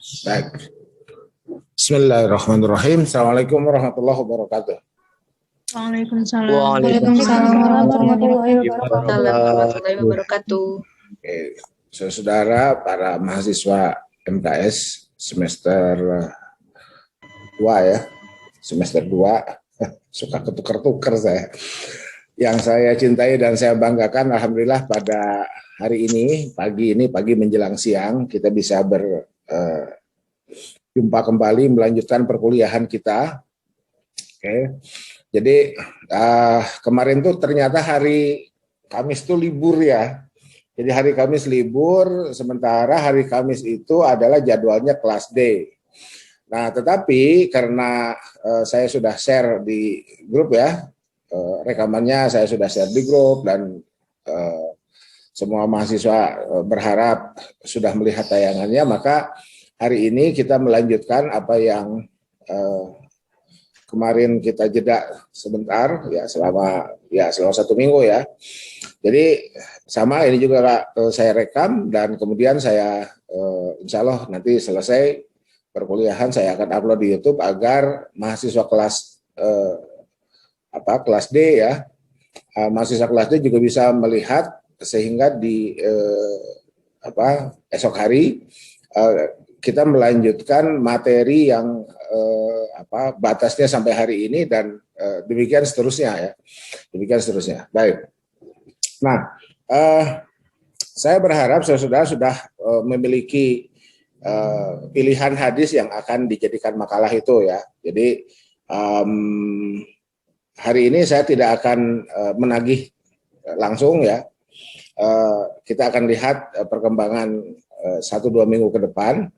Baik. Bismillahirrahmanirrahim. Assalamualaikum warahmatullahi wabarakatuh. Waalaikumsalam. Waalaikumsalam warahmatullahi Warahmatullahi wabarakatuh. Oke, saudara para mahasiswa MTS semester 2 ya. Semester 2 suka ketukar-tukar saya. Yang saya cintai dan saya banggakan, alhamdulillah pada hari ini, pagi menjelang siang, kita bisa jumpa kembali melanjutkan perkuliahan kita. Oke. Jadi kemarin tuh ternyata hari Kamis tuh libur ya. Jadi hari Kamis libur, sementara hari Kamis itu adalah jadwalnya kelas D. Nah, tetapi karena saya sudah share di grup ya, rekamannya saya sudah share di grup dan semua mahasiswa berharap sudah melihat tayangannya, maka hari ini kita melanjutkan apa yang kemarin kita jeda sebentar ya selama 1 minggu ya. Jadi sama ini juga saya rekam dan kemudian saya insya Allah nanti selesai perkuliahan saya akan upload di YouTube agar mahasiswa kelas kelas D ya, mahasiswa kelas D juga bisa melihat sehingga di esok hari kita melanjutkan materi yang batasnya sampai hari ini dan demikian seterusnya ya. Demikian seterusnya. Baik. Nah, saya berharap saudara sudah memiliki pilihan hadis yang akan dijadikan makalah itu ya. Jadi hari ini saya tidak akan menagih langsung ya. Kita akan lihat perkembangan 1-2 minggu ke depan.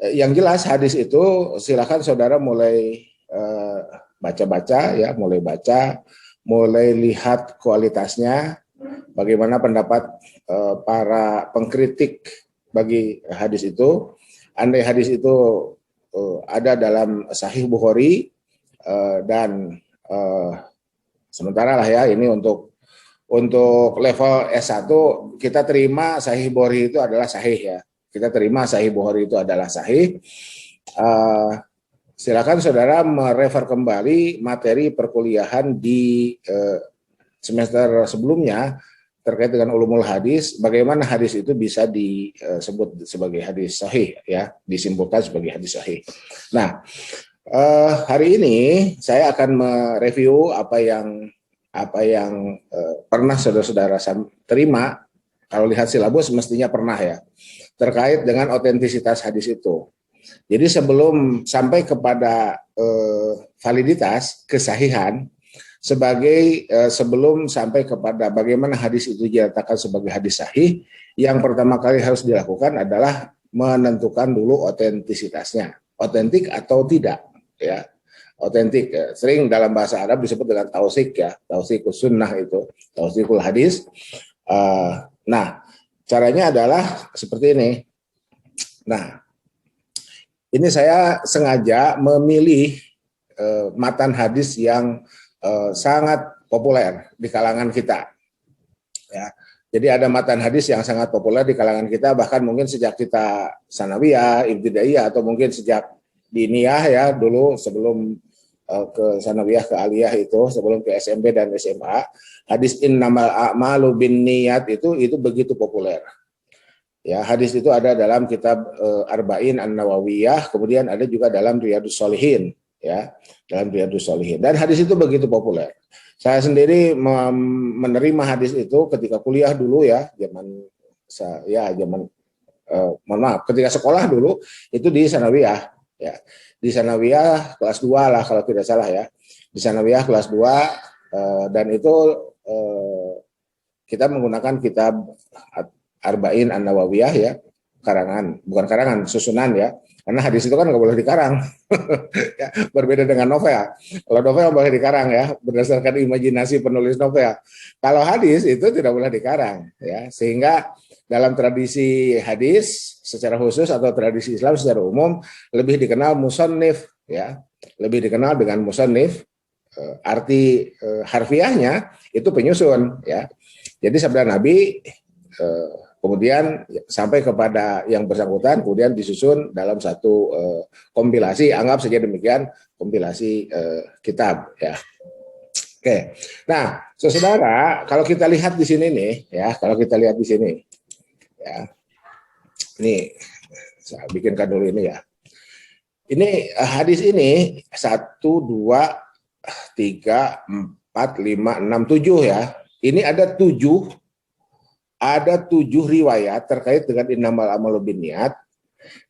Yang jelas hadis itu silakan saudara mulai baca-baca ya, mulai lihat kualitasnya, bagaimana pendapat para pengkritik bagi hadis itu. Andai hadis itu ada dalam Sahih Bukhari dan sementara lah ya ini untuk level S1 kita terima Sahih Bukhari itu adalah sahih ya. Kita terima Sahih Bukhari itu adalah sahih. Silakan saudara merefer kembali materi perkuliahan di semester sebelumnya terkait dengan ulumul hadis, bagaimana hadis itu bisa disebut sebagai hadis sahih ya, disimpulkan sebagai hadis sahih. Nah, hari ini saya akan mereview apa yang pernah saudara-saudara terima. Kalau lihat silabus mestinya pernah ya, terkait dengan otentisitas hadis itu. Jadi sebelum sampai kepada validitas, kesahihan, sebelum sampai kepada bagaimana hadis itu dinyatakan sebagai hadis sahih, yang pertama kali harus dilakukan adalah menentukan dulu otentisitasnya, otentik atau tidak ya. Otentik sering dalam bahasa Arab disebut dengan tausik ya, tausikus sunnah itu, tausikul hadis. Nah, caranya adalah seperti ini. Nah, ini saya sengaja memilih matan hadis yang sangat populer di kalangan kita. Ya, jadi ada matan hadis yang sangat populer di kalangan kita, bahkan mungkin sejak kita sanawiyah, ibtidaiyah, atau mungkin sejak diniyah ya dulu sebelum ke sanawiyah ke aliyah itu, sebelum ke SMP dan SMA, hadis innamal a'malu binniyat itu begitu populer. Ya, hadis itu ada dalam kitab Arba'in An-Nawawiyah, kemudian ada juga dalam Riyadhus Shalihin ya, dalam Riyadhus Shalihin. Dan hadis itu begitu populer. Saya sendiri menerima hadis itu ketika kuliah dulu ya, ketika sekolah dulu itu di sanawiyah ya. Di sanawiyah kelas 2 lah kalau tidak salah ya. Di sanawiyah kelas 2 dan itu kita menggunakan kitab Arba'in An-Nawawiyah ya, bukan karangan, susunan ya. Karena hadis itu kan nggak boleh dikarang. Ya, berbeda dengan novel. Kalau novel boleh dikarang ya, berdasarkan imajinasi penulis novel. Kalau hadis itu tidak boleh dikarang ya. Sehingga dalam tradisi hadis secara khusus atau tradisi Islam secara umum lebih dikenal musannif ya. Lebih dikenal dengan musannif. Arti harfiahnya itu penyusun ya. Jadi sabda Nabi kemudian sampai kepada yang bersangkutan, kemudian disusun dalam satu kompilasi, anggap saja demikian, kompilasi kitab ya. Oke, nah saudara, kalau kita lihat di sini nih, ya, kalau kita lihat di sini, ya, ini saya bikinkan dulu ini ya. Ini hadis ini 1, 2, 3, 4, 5, 6, 7 ya. Ini ada 7 riwayat terkait dengan innamal a'malu binniyat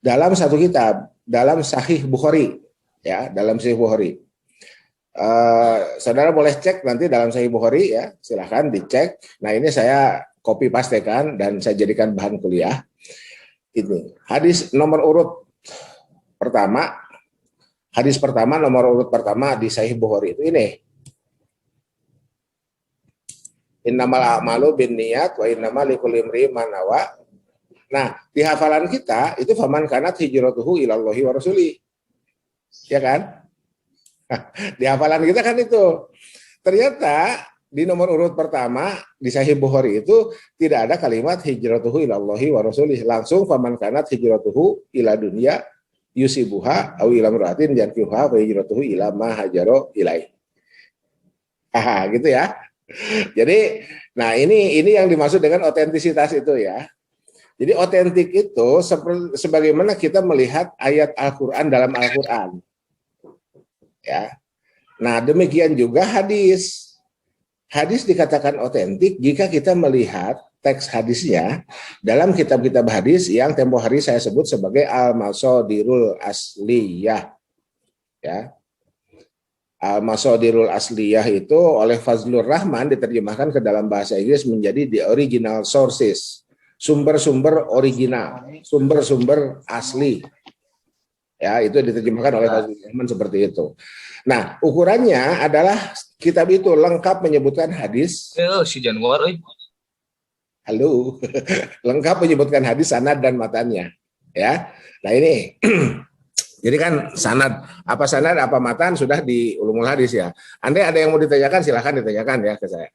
dalam satu kitab, dalam Sahih Bukhari ya, dalam Sahih Bukhari. Saudara boleh cek nanti dalam Sahih Bukhari ya, silahkan dicek. Nah ini saya copy pastekan dan saya jadikan bahan kuliah. Ini hadis nomor urut pertama, hadis pertama nomor urut pertama di Sahih Bukhari itu ini. Innamal a'malu binniyat wa innamal likulli imri'in ma nawa. Nah, di hafalan kita itu faman kanat hijratuhu ilallahi wa rasuli. Ya kan? Di hafalan kita kan itu. Ternyata di nomor urut pertama di Sahih Bukhari itu tidak ada kalimat hijratuhu ilallahi wa rasuli. Langsung faman kanat hijratuhu ila dunya yusibuha aw ila imra'atin yankihuha wa hijratuhu ila ma hajaro ilaihi. Gitu ya. Jadi, nah ini yang dimaksud dengan otentisitas itu ya. Jadi otentik itu sebagaimana kita melihat ayat Al-Quran dalam Al-Quran. Ya. Nah demikian juga hadis. Hadis dikatakan otentik jika kita melihat teks hadisnya dalam kitab-kitab hadis yang tempo hari saya sebut sebagai Al-Masadirul Asliyah. Ya. Al-Masadirul Asliyah itu oleh Fazlur Rahman diterjemahkan ke dalam bahasa Inggris menjadi the original sources, sumber-sumber original, sumber-sumber asli. Ya, itu diterjemahkan oleh Fazlur Rahman seperti itu. Nah, ukurannya adalah kitab itu lengkap menyebutkan hadis. Si Januar, halo, lengkap menyebutkan hadis, sanad dan matannya. Ya, nah ini. Jadi kan sanad apa matan sudah di ulumul hadis ya. Andai ada yang mau ditanyakan silahkan ditanyakan ya ke saya.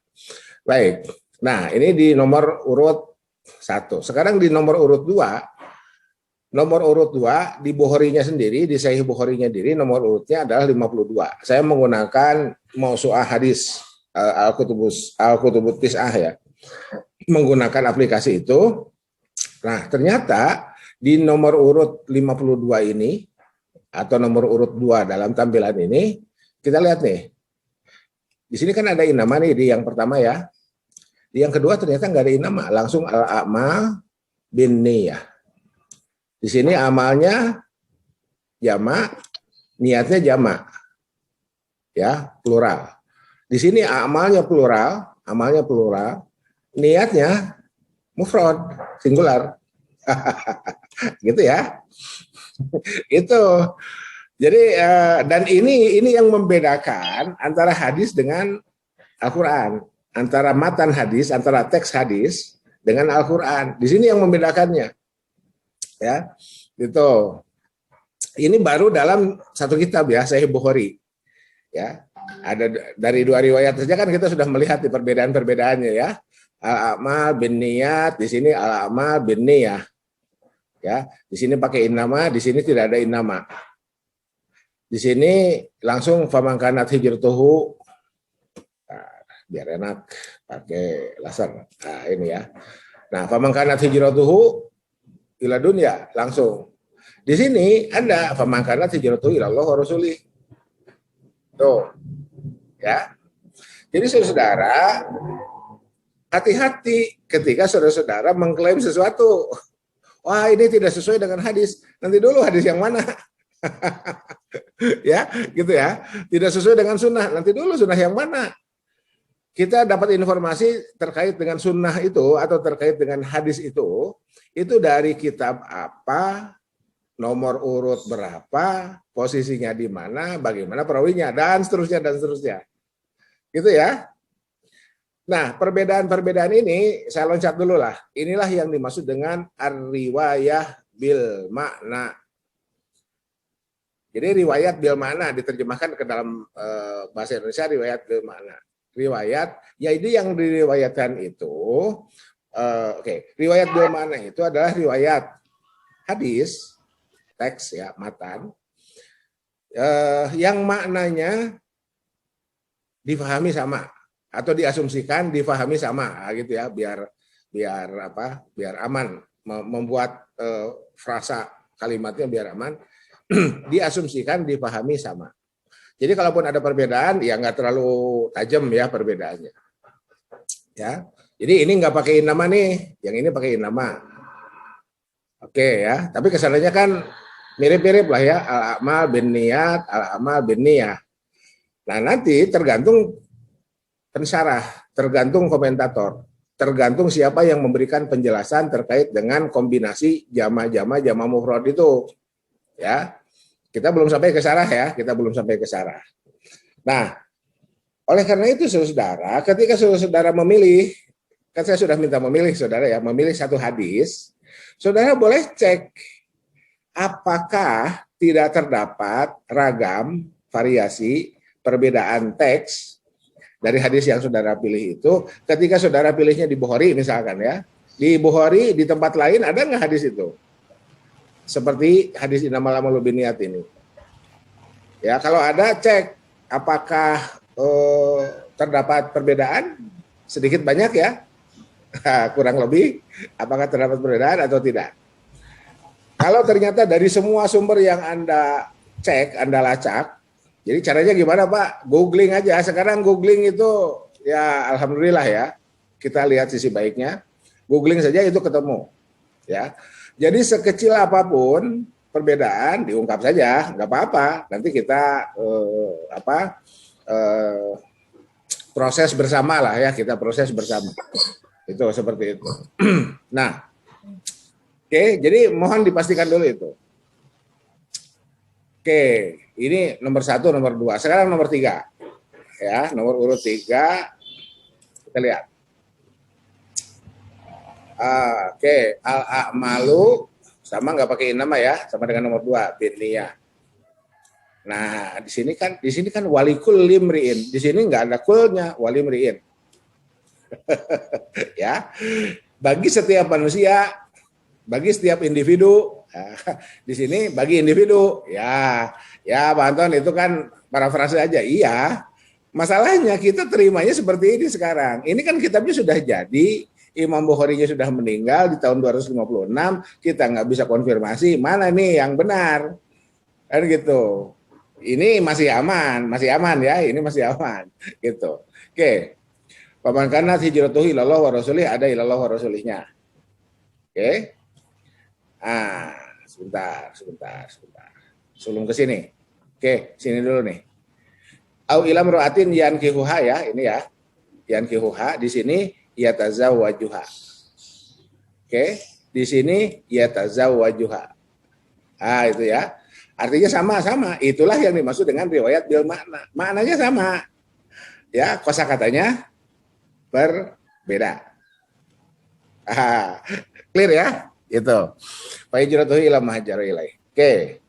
Baik. Nah, ini di nomor urut 1. Sekarang di nomor urut 2. Nomor urut 2 di Bukharinya sendiri, di Sahih Bukharinya sendiri nomor urutnya adalah 52. Saya menggunakan mausu'ah hadis Al-Kutubut Tis'ah ya. Menggunakan aplikasi itu. Nah, ternyata di nomor urut 52 ini atau nomor urut 2 dalam tampilan ini, kita lihat nih. Di sini kan ada inama nih di yang pertama ya. Di yang kedua ternyata nggak ada inama, langsung al-a'mal binniyah. Di sini amalnya jamak, niatnya jamak. Ya, plural. Di sini amalnya plural, niatnya mufrad, singular. Gitu ya. Itu. Jadi dan ini yang membedakan antara hadis dengan Al-Qur'an, antara matan hadis, antara teks hadis dengan Al-Qur'an. Di sini yang membedakannya. Ya. Itu. Ini baru dalam satu kitab ya, Sahih Bukhari. Ya. Ada dari 2 riwayat saja kan kita sudah melihat di perbedaan-perbedaannya ya. Al-a'mal binniyat, di sini al-a'mal binniyah. Ya, di sini pakai innama, di sini tidak ada innama. Di sini langsung faman kanat hijratuhu. Nah, biar enak pakai laser. Nah, ini ya. Nah, faman kanat hijratuhu ila dunya langsung. Di sini ada faman kanat hijratuhu ila Allah wa rasulih. Tuh. Ya. Jadi saudara, hati-hati ketika saudara-saudara mengklaim sesuatu. Wah, ini tidak sesuai dengan hadis. Nanti dulu hadis yang mana? Ya, gitu ya. Tidak sesuai dengan sunnah. Nanti dulu sunnah yang mana? Kita dapat informasi terkait dengan sunnah itu atau terkait dengan hadis itu dari kitab apa, nomor urut berapa, posisinya di mana, bagaimana perawinya, dan seterusnya, dan seterusnya. Gitu ya. Nah, perbedaan-perbedaan ini saya loncat dulu lah. Inilah yang dimaksud dengan ar-riwayah bil makna. Jadi riwayat bil makna diterjemahkan ke dalam bahasa Indonesia riwayat bil makna. Riwayat, yaitu yang diriwayatkan itu Oke. Riwayat bil ma'na itu adalah riwayat hadis, teks ya, matan, yang maknanya difahami sama atau diasumsikan difahami sama gitu ya, biar aman, membuat frasa kalimatnya biar aman, diasumsikan difahami sama. Jadi kalaupun ada perbedaan ya nggak terlalu tajam ya perbedaannya. Ya. Jadi ini nggak pakai nama nih, yang ini pakai nama. Oke ya, tapi kesannya kan mirip-mirip lah ya, al-amal bin niyat, al-amal bin niyah. Nah nanti tergantung pensyarah, tergantung komentator, tergantung siapa yang memberikan penjelasan terkait dengan kombinasi jama' mufrad itu. Ya, kita belum sampai ke syarah ya, kita belum sampai ke syarah. Nah, oleh karena itu saudara, ketika saudara memilih, kan saya sudah minta memilih saudara ya, memilih satu hadis, saudara boleh cek apakah tidak terdapat ragam, variasi, perbedaan teks dari hadis yang saudara pilih itu, ketika saudara pilihnya di Bukhari misalkan ya, di Bukhari di tempat lain ada nggak hadis itu? Seperti hadis innamal a'malu binniyat ini. Ya, kalau ada cek apakah terdapat perbedaan sedikit banyak ya, kurang lebih, apakah terdapat perbedaan atau tidak. Kalau ternyata dari semua sumber yang Anda cek, Anda lacak, jadi caranya gimana Pak? Googling aja. Sekarang googling itu ya alhamdulillah ya. Kita lihat sisi baiknya. Googling saja itu ketemu. Ya. Jadi sekecil apapun perbedaan diungkap saja, nggak apa-apa. Nanti kita proses bersama lah ya. Kita proses bersama. Itu seperti itu. Nah, oke. Jadi mohon dipastikan dulu itu. Oke, ini nomor 1, nomor 2. Sekarang nomor 3. Ya, nomor urut 3. Kita lihat. Oke, al-a'malu sama nggak pakai nama ya, sama dengan nomor 2, binniyah. Nah, di sini kan walikul limriin. Di sini nggak ada kulnya, walimriin. Ya. Bagi setiap manusia, bagi setiap individu. Di sini bagi individu, ya Pak Anton itu kan parafrase aja, iya. Masalahnya kita terimanya seperti ini sekarang. Ini kan kitabnya sudah jadi, Imam Bukharinya sudah meninggal di tahun 256, kita nggak bisa konfirmasi mana nih yang benar, kan gitu. Ini masih aman ya, ini masih aman, gitu. Oke, paman kana hijratuhu ilallah wa rasulih, ada ilallah wa rasulihnya. Oke. Sebentar. Sebelum ke sini. Oke, sini dulu nih. Au ilam ru'atin yankihuha ya, ini ya. Yankihuha di sini yatazawwajuha. Oke, di sini yatazawwajuha. Itu ya. Artinya sama-sama. Itulah yang dimaksud dengan riwayat bil makna. Maknanya sama. Ya, kosakatanya berbeda. Clear ya? Itu. Fa hijratuhu ila ma hajara ilaih. Oke.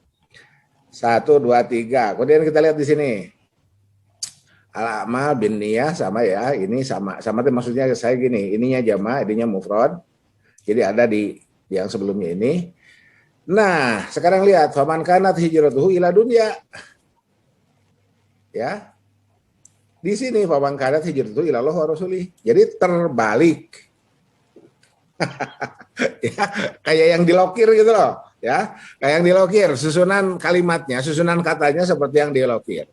1 2 3. Kemudian kita lihat di sini. Al-amal bin niyah sama ya. Ini sama itu maksudnya saya gini, ininya jama', ininya mufrad. Jadi ada di yang sebelumnya ini. Nah, sekarang lihat faman kanat hijratuhu ila dunya. Ya. Di sini faman kanat hijratuhu ila Allah wa rasulih. Jadi terbalik. Ya, kayak yang dilokir gitu loh, ya, kayak yang dilokir, susunan kalimatnya, susunan katanya seperti yang dilokir.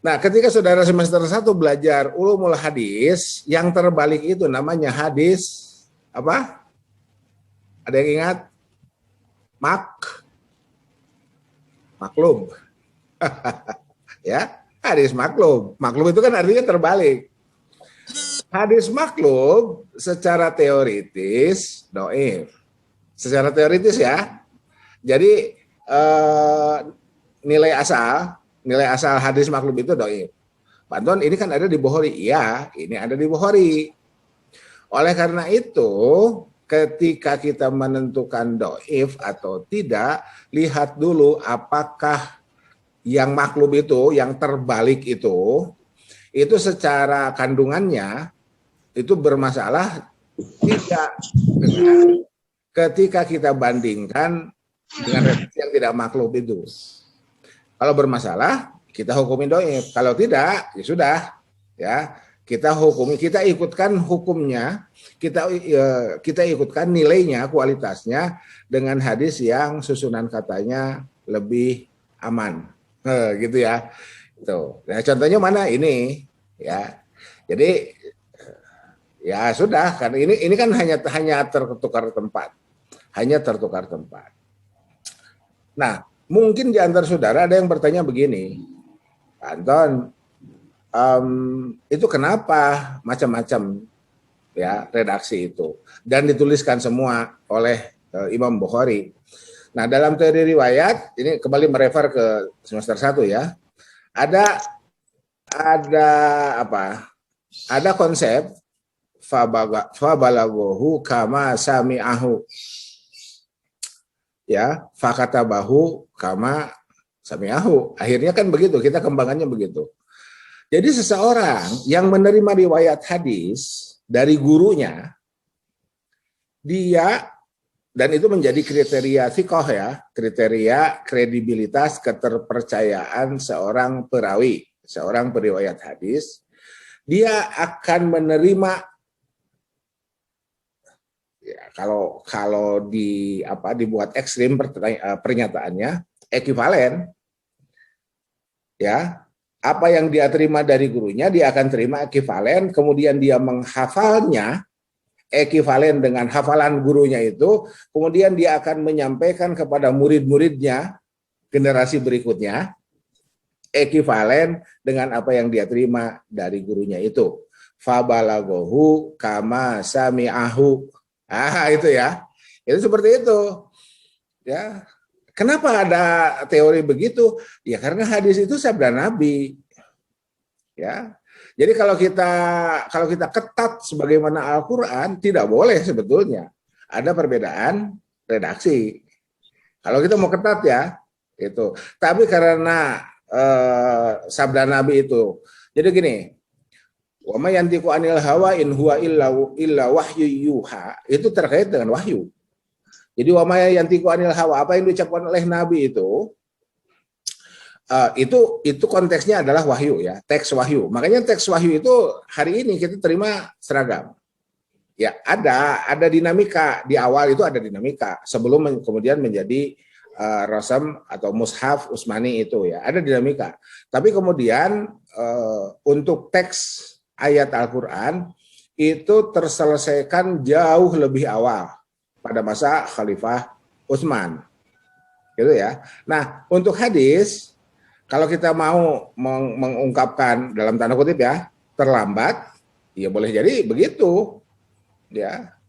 Nah, ketika saudara semester 1 belajar ulumul hadis, yang terbalik itu namanya hadis apa? Ada yang ingat? Maklub. Ya, hadis maklub. Maklub itu kan artinya terbalik. Hadis maklub secara teoritis dhaif. Secara teoritis ya. Jadi nilai asal hadis maklub itu dhaif. Pak Anton, ini kan ada di Bukhari. Iya, ini ada di Bukhari. Oleh karena itu, ketika kita menentukan dhaif atau tidak, lihat dulu apakah yang maklub itu, yang terbalik itu secara kandungannya itu bermasalah tidak ketika kita bandingkan dengan redaksi yang tidak maklum itu. Kalau bermasalah, kita hukumin dhaif. Kalau tidak, ya sudah, ya kita hukumi, kita ikutkan hukumnya, kita ikutkan nilainya, kualitasnya dengan hadis yang susunan katanya lebih aman, gitu ya. Tuh. Nah, contohnya mana ini, ya. Jadi ya sudah, kan ini kan hanya tertukar tempat, Nah, mungkin di antara saudara ada yang bertanya begini, Anton, itu kenapa macam-macam ya redaksi itu dan dituliskan semua oleh Imam Bukhari. Nah, dalam teori riwayat ini kembali merefer ke semester 1 ya. Ada apa? Ada konsep fabalaghahu kama sami'ahu. Ya, fakatabahu kama sami'ahu. Akhirnya kan begitu, kita kembangannya begitu. Jadi seseorang yang menerima riwayat hadis dari gurunya, dia, dan itu menjadi kriteria thiqah ya, kriteria kredibilitas keterpercayaan seorang perawi, seorang periwayat hadis, dia akan menerima ya, kalau dibuat ekstrim pernyataannya ekuivalen, ya apa yang dia terima dari gurunya dia akan terima ekuivalen, kemudian dia menghafalnya ekuivalen dengan hafalan gurunya itu, kemudian dia akan menyampaikan kepada murid-muridnya generasi berikutnya ekuivalen dengan apa yang dia terima dari gurunya itu. Fabalaghahu kama sami'ahu. Itu ya. Itu seperti itu. Ya. Kenapa ada teori begitu? Ya karena hadis itu sabda Nabi. Ya. Jadi kalau kita ketat sebagaimana Al-Qur'an tidak boleh sebetulnya. Ada perbedaan redaksi. Kalau kita mau ketat ya, itu. Tapi karena sabda Nabi itu. Jadi gini, wa may yantiqu anil hawa in huwa illa wahyu yuha, itu terkait dengan wahyu. Jadi wa may yantiqu anil hawa, apa yang diucapkan oleh Nabi itu konteksnya adalah wahyu ya, teks wahyu. Makanya teks wahyu itu hari ini kita terima seragam. Ya, ada dinamika di awal, itu ada dinamika sebelum kemudian menjadi rasam atau mushaf Utsmani itu ya, ada dinamika. Tapi kemudian untuk teks ayat Al-Qur'an itu terselesaikan jauh lebih awal pada masa Khalifah Utsman. Gitu ya. Nah, untuk hadis kalau kita mau mengungkapkan dalam tanda kutip ya, terlambat, ya boleh jadi begitu. Ya.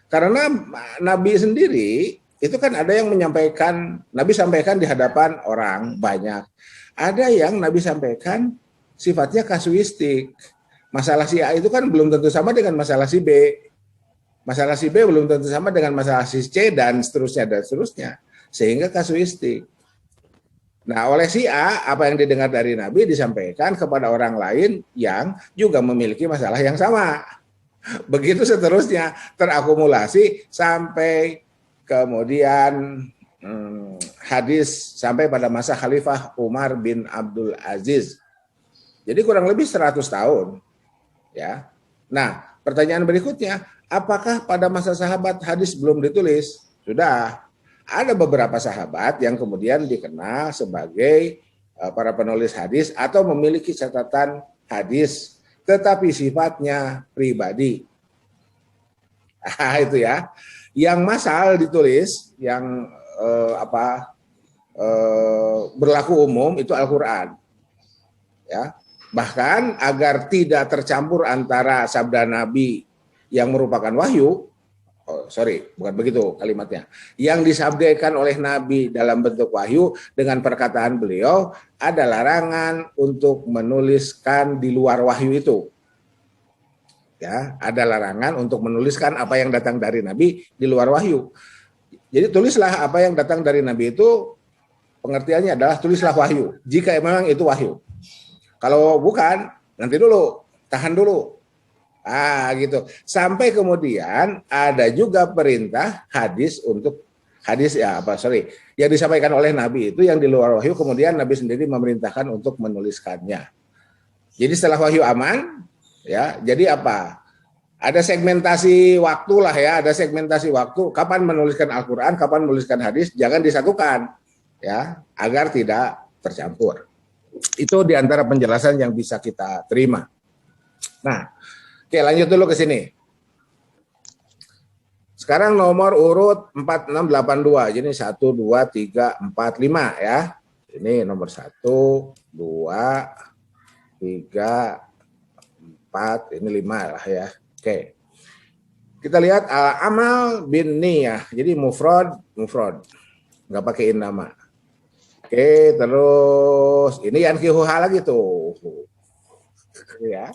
Karena Nabi sendiri itu kan ada yang menyampaikan, Nabi sampaikan di hadapan orang banyak. Ada yang Nabi sampaikan sifatnya kasuistik. Masalah si A itu kan belum tentu sama dengan masalah si B. Masalah si B belum tentu sama dengan masalah si C dan seterusnya. Sehingga kasuistik. Nah, oleh si A, apa yang didengar dari Nabi disampaikan kepada orang lain yang juga memiliki masalah yang sama. Begitu seterusnya, terakumulasi sampai kemudian hadis sampai pada masa Khalifah Umar bin Abdul Aziz. Jadi kurang lebih 100 tahun. Ya. Nah, pertanyaan berikutnya, apakah pada masa sahabat hadis belum ditulis? Sudah. Ada beberapa sahabat yang kemudian dikenal sebagai para penulis hadis atau memiliki catatan hadis, tetapi sifatnya pribadi. Itu ya. Yang masal ditulis, yang berlaku umum itu Al-Qur'an. Ya. Bahkan agar tidak tercampur antara sabda Nabi yang merupakan wahyu, bukan begitu kalimatnya, yang disabdakan oleh Nabi dalam bentuk wahyu dengan perkataan beliau, ada larangan untuk menuliskan di luar wahyu itu. Ya, ada larangan untuk menuliskan apa yang datang dari Nabi di luar wahyu. Jadi tulislah apa yang datang dari Nabi itu, pengertiannya adalah tulislah wahyu, jika memang itu wahyu. Kalau bukan, nanti dulu, tahan dulu. Gitu. Sampai kemudian ada juga perintah hadis untuk yang disampaikan oleh Nabi itu yang di luar wahyu, kemudian Nabi sendiri memerintahkan untuk menuliskannya. Jadi setelah wahyu aman, ya, jadi apa? Ada segmentasi waktu lah ya, ada segmentasi waktu kapan menuliskan Al-Qur'an, kapan menuliskan hadis, jangan disatukan ya, agar tidak tercampur. Itu diantara penjelasan yang bisa kita terima. Nah, oke, lanjut dulu ke sini. Sekarang nomor urut 4682. Jadi 1 2 3 4 5 ya. Ini nomor 1 2 3 4, ini 5 lah ya. Oke. Kita lihat al-amal bin niyah. Jadi mufrad. Enggak pakein nama. Oke, terus ini yankihuha lagi tuh. Ya.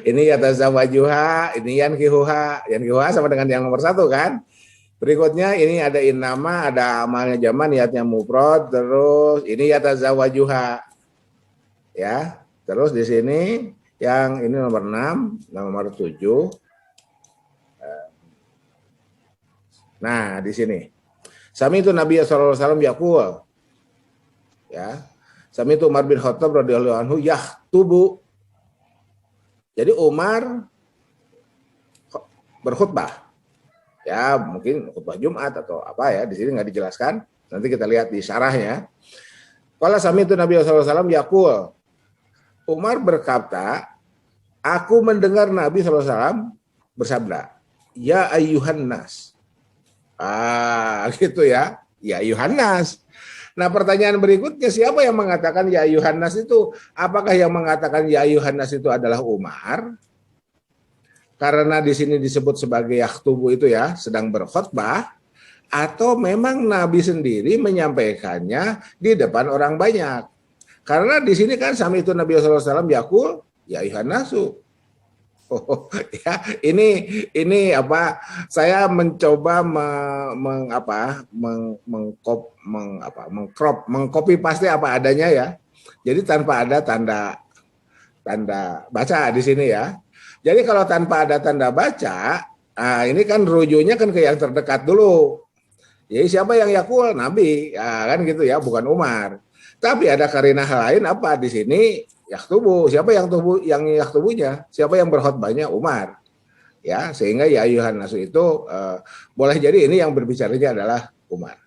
Ini yatazawajuha, ini yankihuha. Yankihuha sama dengan yang nomor 1 kan. Berikutnya ini ada innama, ada amalnya zaman, niatnya mufrad, terus ini yatazawajuha. Ya. Terus di sini yang ini nomor 6, nomor 7. Nah, di sini. Sami itu Nabi sallallahu alaihi wasallam yaqul. Ya. Sami itu Umar bin Khattab radhiyallahu anhu yaktubu. Jadi Umar berkhutbah, ya mungkin khutbah Jumat atau apa ya, di sini nggak dijelaskan. Nanti kita lihat di syarahnya. Qala sami'tu Nabi sallallahu alaihi wasallam yaqul. Umar berkata, aku mendengar Nabi sallallahu alaihi wasallam bersabda, ya ayyuhan nas. Gitu ya. Ya ayyuhan nas. Nah, pertanyaan berikutnya, siapa yang mengatakan ya ayyuhan nas itu? Apakah yang mengatakan ya ayyuhan nas itu adalah Umar? Karena di sini disebut sebagai yaktubu itu ya, sedang berkhutbah, atau memang Nabi sendiri menyampaikannya di depan orang banyak? Karena di sini kan sami itu Nabi sallallahu alaihi wasallam yaqul ya ayyuhan nasu. Ya, ini apa? Saya mencoba mengcopy paste apa adanya ya. Jadi tanpa ada tanda baca di sini ya. Jadi kalau tanpa ada tanda baca, ini kan rujuknya kan ke yang terdekat dulu. Jadi siapa yang yakul? Nabi, ya, kan gitu ya, bukan Umar. Tapi ada karinah lain apa di sini? Yaktubu, siapa yang yaktubunya? Siapa yang berkhutbahnya? Umar. Ya, sehingga ya ayyuhan nasu itu boleh jadi ini yang berbicaranya adalah Umar.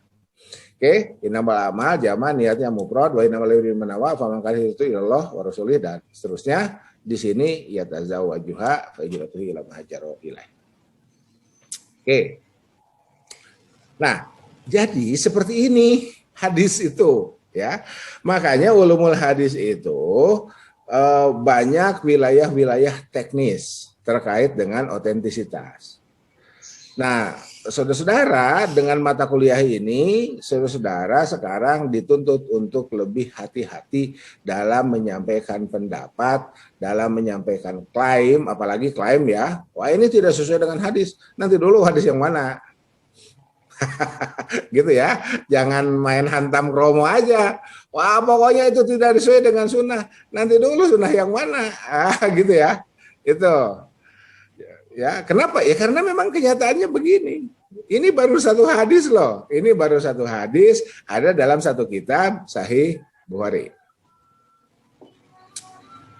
Oke, innamal amal jaman niatnya mufrad wa innamal liman nawa fa man kana itu ilallah wa rasulih dan seterusnya. Di sini ya tazawwajuha fa hijratuhu ila ma hajara ilaih. Oke. Nah, jadi seperti ini hadis itu. Ya, makanya ulumul hadis itu banyak wilayah-wilayah teknis terkait dengan otentisitas. Nah, saudara-saudara, dengan mata kuliah ini, saudara-saudara sekarang dituntut untuk lebih hati-hati dalam menyampaikan pendapat, dalam menyampaikan klaim, apalagi klaim ya, wah ini tidak sesuai dengan hadis. Nanti dulu hadis yang mana? Gitu ya, jangan main hantam kromo aja. Wah pokoknya itu tidak sesuai dengan sunnah. Nanti dulu sunnah yang mana? Gitu ya. Itu. Ya, kenapa? Ya karena memang kenyataannya begini. Ini baru satu hadis loh. Ini baru satu hadis ada dalam satu kitab Sahih Bukhari.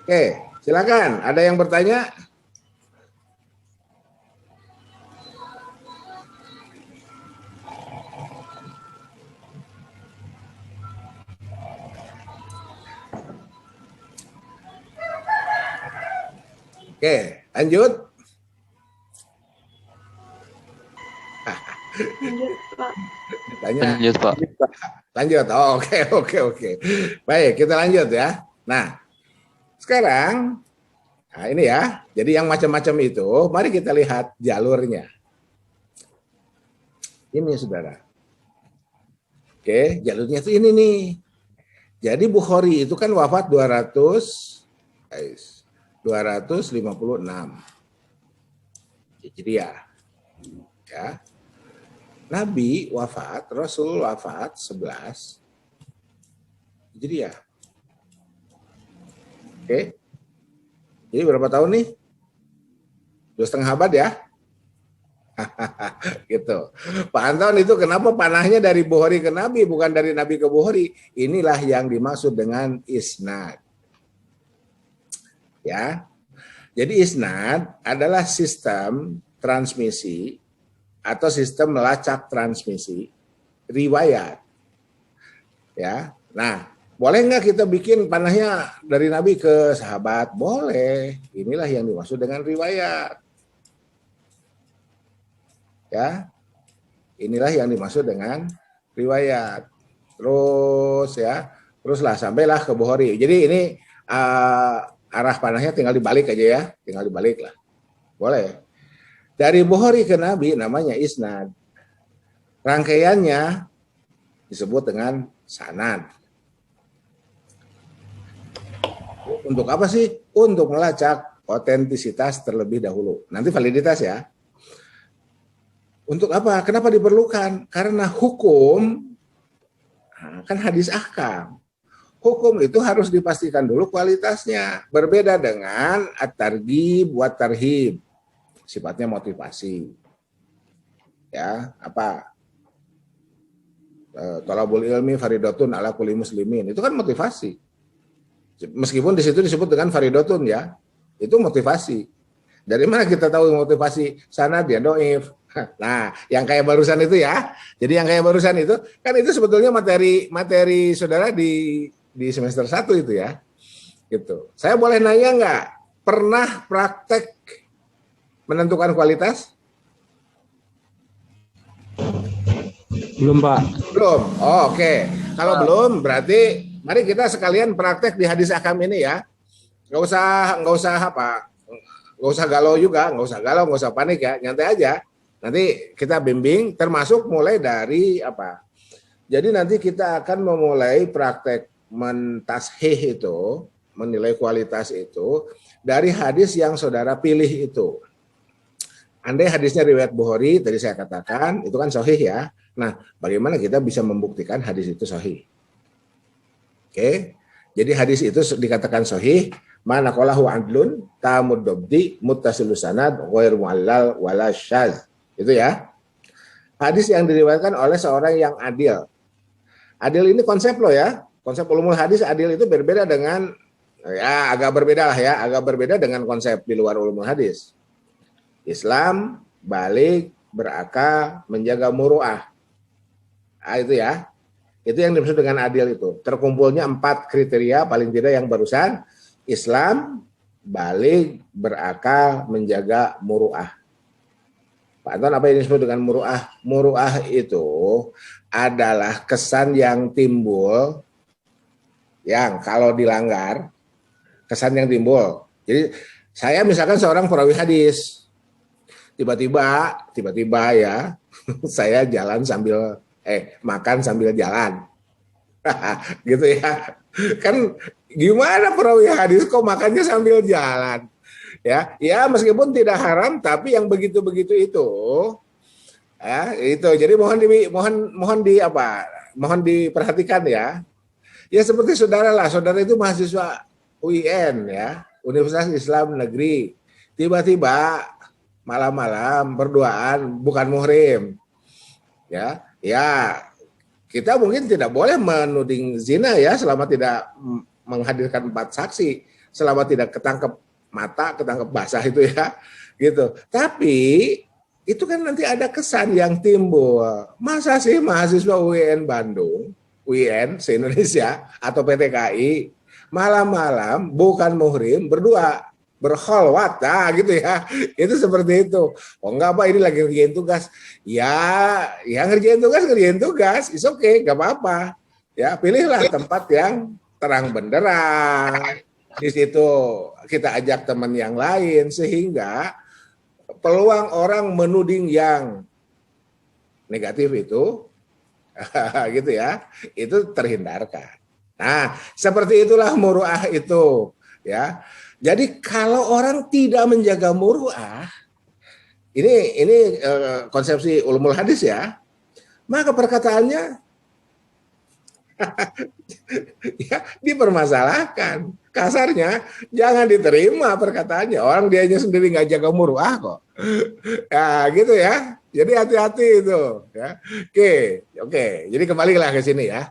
Oke, silakan. Ada yang bertanya? Oke, lanjut. Lanjut, Pak. Lanjut, Pak. Lanjut. Oh, oke. Baik, kita lanjut ya. Nah, sekarang nah ini ya. Jadi yang macam-macam itu, mari kita lihat jalurnya. Ini Saudara. Oke, jalurnya itu ini nih. Jadi Bukhari itu kan wafat 256 Hijriah. Ya. Nabi wafat, Rasul wafat 11 Hijriah. Oke. Jadi berapa tahun nih? 2,5 abad ya. Gitu. Pak Anton, itu kenapa panahnya dari Bukhari ke Nabi bukan dari Nabi ke Bukhari? Inilah yang dimaksud dengan isnad. Ya. Jadi isnad adalah sistem transmisi atau sistem melacak transmisi riwayat. Ya. Nah, boleh nggak kita bikin panahnya dari Nabi ke sahabat? Boleh. Inilah yang dimaksud dengan riwayat. Ya, inilah yang dimaksud dengan riwayat. Teruslah sampailah ke Bukhari. Jadi ini arah panahnya tinggal dibalik aja ya, tinggal dibalik lah. Boleh. Dari Bukhari ke Nabi namanya isnad. Rangkaiannya disebut dengan sanad. Untuk apa sih? Untuk melacak otentisitas terlebih dahulu. Nanti validitas ya. Untuk apa? Kenapa diperlukan? Karena hukum, kan hadis ahkam. Hukum itu harus dipastikan dulu kualitasnya. Berbeda dengan at-targhib wa tarhib. Sifatnya motivasi. Ya, apa? Thalabul ilmi faridatun ala kulli muslimin. Itu kan motivasi. Meskipun di situ disebut dengan faridatun ya. Itu motivasi. Dari mana kita tahu motivasi? Sanad ya dhaif. Nah, yang kayak barusan itu ya. Jadi yang kayak barusan itu kan itu sebetulnya materi saudara di semester 1 itu ya. Gitu. Saya boleh nanya nggak? Pernah praktek menentukan kualitas? Belum, Pak. Belum. Oh, oke. Kalau belum berarti mari kita sekalian praktek di hadis ahkam ini ya. Nggak usah apa? Nggak usah galau juga, nggak usah panik ya, nyantai aja. Nanti kita bimbing termasuk mulai dari apa? Jadi nanti kita akan memulai praktek mentashih itu, menilai kualitas itu dari hadis yang saudara pilih itu. Andai hadisnya riwayat Bukhari, tadi saya katakan, itu kan sahih ya. Nah, bagaimana kita bisa membuktikan hadis itu sahih? Oke. Jadi hadis itu dikatakan sahih, mana qalahu adlun, tamud dobdi, muttasilus sanad, ghair mu'allal wala syadz. Itu ya. Hadis yang diriwayatkan oleh seorang yang adil. Adil ini konsep loh ya. Konsep ulumul hadis adil itu berbeda dengan ya agak berbeda lah ya, agak berbeda dengan konsep di luar ulumul hadis. Islam, balik, berakal, menjaga muru'ah. Nah, itu ya. Itu yang dimaksud dengan adil itu. Terkumpulnya 4 kriteria paling tidak yang barusan. Islam, balik, berakal, menjaga muru'ah. Pak Anton, apa yang disebut dengan muru'ah? Muru'ah itu adalah kesan yang timbul yang kalau dilanggar, kesan yang timbul. Jadi saya misalkan seorang perawi hadis, tiba-tiba ya, saya jalan sambil makan sambil jalan. Gitu ya. Kan gimana perawi hadis kok makannya sambil jalan? Ya meskipun tidak haram tapi yang begitu-begitu itu ya itu. Jadi mohon diperhatikan ya. Ya seperti saudara itu mahasiswa UIN ya, Universitas Islam Negeri. Tiba-tiba malam-malam berduaan bukan muhrim. Ya, kita mungkin tidak boleh menuding zina ya selama tidak menghadirkan 4 saksi, selama tidak ketangkep basah itu ya, gitu. Tapi itu kan nanti ada kesan yang timbul. Masa sih mahasiswa UIN Bandung, UIN se-Indonesia atau PTKI malam-malam bukan muhrim berkholwat, gitu ya. Itu seperti itu. Oh enggak Pak, ini lagi ngerjain tugas. Ya ngerjain tugas, is okay, enggak apa-apa. Ya, pilihlah tempat yang terang benderang. Di situ kita ajak teman yang lain sehingga peluang orang menuding yang negatif itu gitu ya, itu terhindarkan. Nah, seperti itulah muru'ah itu ya. Jadi kalau orang tidak menjaga muru'ah, ini konsepsi ulumul hadis ya, maka perkataannya Ya, dipermasalahkan. Kasarnya, jangan diterima perkataannya. Orang dianya sendiri nggak jaga muruah kok. Ya, gitu ya. Jadi hati-hati itu. Ya. Oke. Jadi kembalilah ke sini ya.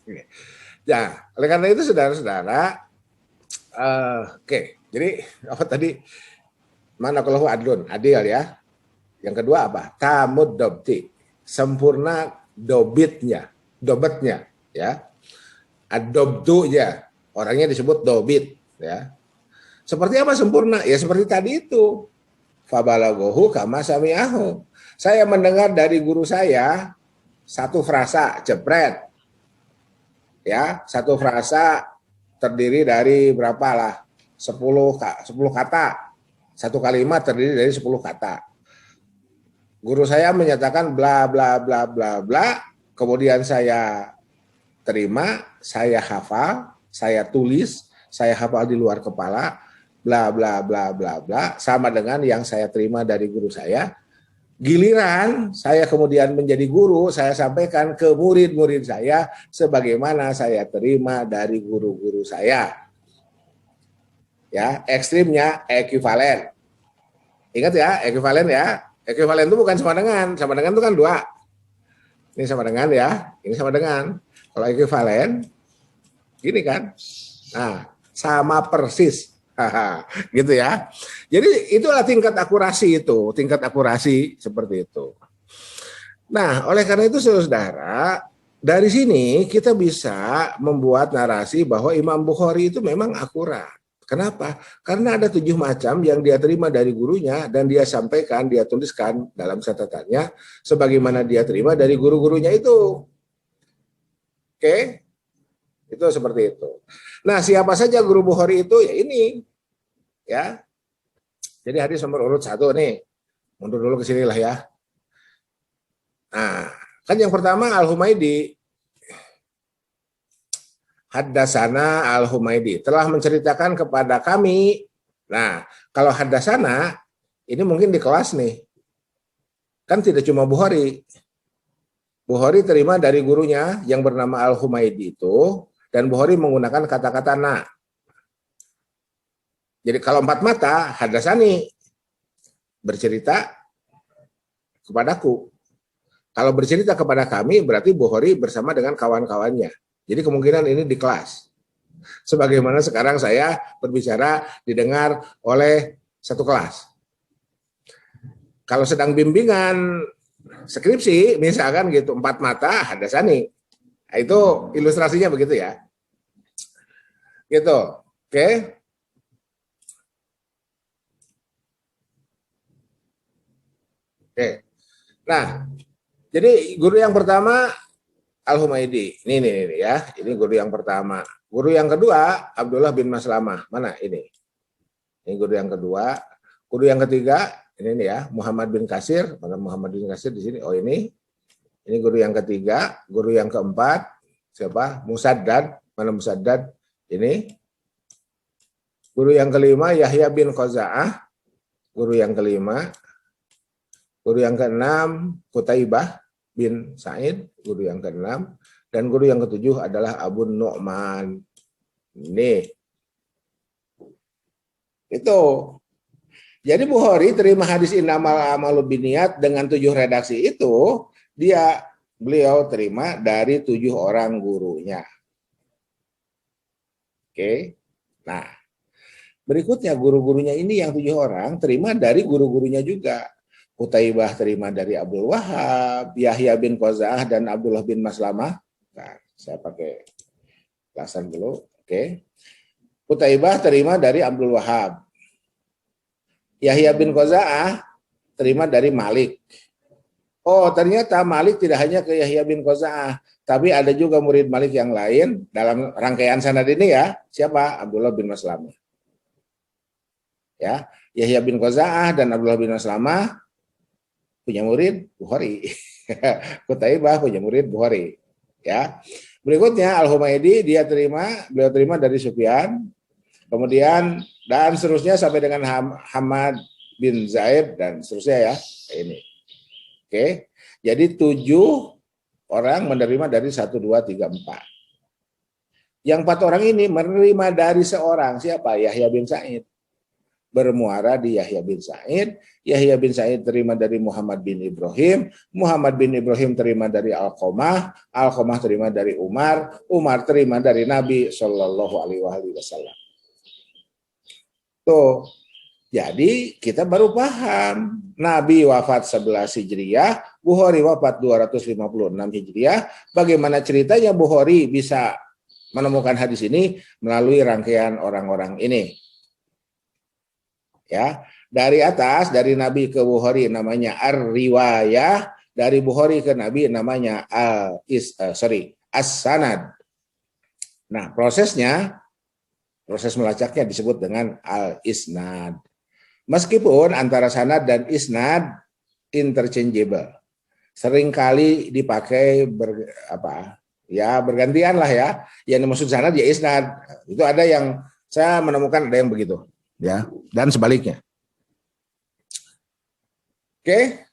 Oke. Ya, oleh karena itu saudara-saudara, jadi apa tadi? Mana kalau adlun, adil ya. Yang kedua apa? Tamud dobti, sempurna dobitnya, ya. Adobdunya, orangnya disebut dobit, ya. Seperti apa sempurna? Ya seperti tadi itu. Fabalagohu kama sami'ahu. Saya mendengar dari guru saya satu frasa, jepret. Ya, satu frasa terdiri dari berapa lah? 10 kata. Satu kalimat terdiri dari 10 kata. Guru saya menyatakan bla bla bla bla bla, kemudian saya terima, saya hafal, saya tulis, saya hafal di luar kepala, bla bla bla bla bla, sama dengan yang saya terima dari guru saya. Giliran saya kemudian menjadi guru, saya sampaikan ke murid-murid saya sebagaimana saya terima dari guru-guru saya. Ya, ekstrimnya ekuivalen. Ingat ya, ekuivalen ya. Ekuivalen itu bukan sama dengan itu kan 2. Ini sama dengan ya, ini sama dengan. Kalau ekuivalen, gini kan. Nah, sama persis. Gitu ya. Jadi itulah tingkat akurasi itu, tingkat akurasi seperti itu. Nah, oleh karena itu saudara, dari sini kita bisa membuat narasi bahwa Imam Bukhari itu memang akurat. Kenapa? Karena ada 7 macam yang dia terima dari gurunya dan dia sampaikan, dia tuliskan dalam catatannya sebagaimana dia terima dari guru-gurunya itu. Oke? Itu seperti itu. Nah, siapa saja guru Bukhari itu? Ya ini. Ya. Jadi hadis nomor urut 1 nih. Mundur dulu ke sini lah ya. Nah, kan yang pertama Al-Humaidi. Haddasana Al-Humaidi telah menceritakan kepada kami. Nah, kalau haddasana ini mungkin di kelas nih. Kan tidak cuma Bukhari. Bukhari terima dari gurunya yang bernama Al-Humaidi itu, dan Bukhari menggunakan kata-kata na. Jadi kalau 4 mata, hadasani bercerita kepadaku. Kalau bercerita kepada kami, berarti Bukhari bersama dengan kawan-kawannya. Jadi kemungkinan ini di kelas. Sebagaimana sekarang saya berbicara didengar oleh satu kelas. Kalau sedang bimbingan skripsi, misalkan gitu, 4 mata, hadasani. Nah, itu ilustrasinya begitu ya. Gitu. Oke. Oke. Nah, jadi guru yang pertama Al-Humaidi. Ini ya. Ini guru yang pertama. Guru yang kedua Abdullah bin Maslamah. Mana ini? Ini guru yang kedua. Guru yang ketiga ini nih ya, Muhammad bin Kasir. Mana Muhammad bin Kasir di sini? Oh ini. Ini guru yang ketiga. Guru yang keempat siapa? Musaddad. Mana Musaddad? Ini. Guru yang kelima Yahya bin Qaza'ah. Guru yang kelima. Guru yang keenam Qutaibah bin Sa'id, guru yang keenam, dan guru yang ketujuh adalah Abu Nu'man. Nih. Itu. Jadi Bukhari terima hadis innamal a'malu binniyat dengan 7 redaksi itu, beliau terima dari 7 orang gurunya. Oke. Nah, berikutnya guru-gurunya ini yang 7 orang terima dari guru-gurunya juga. Qutaibah terima dari Abdul Wahab, Yahya bin Qaza'ah dan Abdullah bin Maslamah. Nah, saya pakai kelasan dulu. Oke. Qutaibah terima dari Abdul Wahab. Yahya bin Qaza'ah terima dari Malik. Oh, ternyata Malik tidak hanya ke Yahya bin Qaza'ah, tapi ada juga murid Malik yang lain dalam rangkaian sanad ini ya. Siapa? Abdullah bin Maslamah. Ya, Yahya bin Qaza'ah dan Abdullah bin Maslamah punya murid Bukhari. Qutaibah punya murid Bukhari. Ya. Berikutnya Al-Humaidi beliau terima dari Sufyan. Kemudian dan seterusnya sampai dengan Hamad bin Zaid dan seterusnya ya. Ini. Oke. Jadi 7 orang menerima dari 1, 2, 3, 4. Yang 4 orang ini menerima dari seorang, siapa? Yahya bin Sa'id. Bermuara di Yahya bin Sa'id. Yahya bin Sa'id terima dari Muhammad bin Ibrahim. Muhammad bin Ibrahim terima dari Alqamah. Alqamah terima dari Umar. Umar terima dari Nabi Shallallahu Alaihi Wasallam. Tuh. Jadi kita baru paham Nabi wafat 11 Hijriah, Bukhari wafat 256 Hijriah. Bagaimana ceritanya Bukhari bisa menemukan hadis ini melalui rangkaian orang-orang ini. Ya, dari atas dari Nabi ke Bukhari namanya ar-riwayah, dari Bukhari ke Nabi namanya as-sanad. Nah, proses melacaknya disebut dengan al-isnad. Meskipun antara sanad dan isnad interchangeable, seringkali dipakai bergantian lah ya. Yang dimaksud sanad ya isnad. Itu ada yang saya menemukan ada yang begitu, ya, dan sebaliknya. Oke,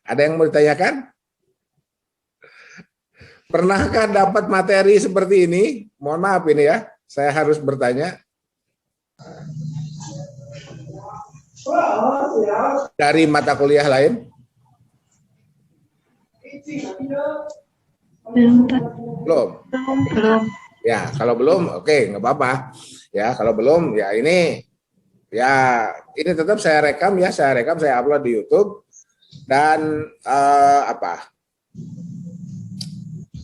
ada yang mau ditanyakan? Pernahkah dapat materi seperti ini? Mohon maaf ini ya, saya harus bertanya. Dari mata kuliah lain? Belum. Ya, kalau belum, oke, nggak apa-apa. Ya, kalau belum, ya ini tetap saya rekam ya, saya upload di YouTube dan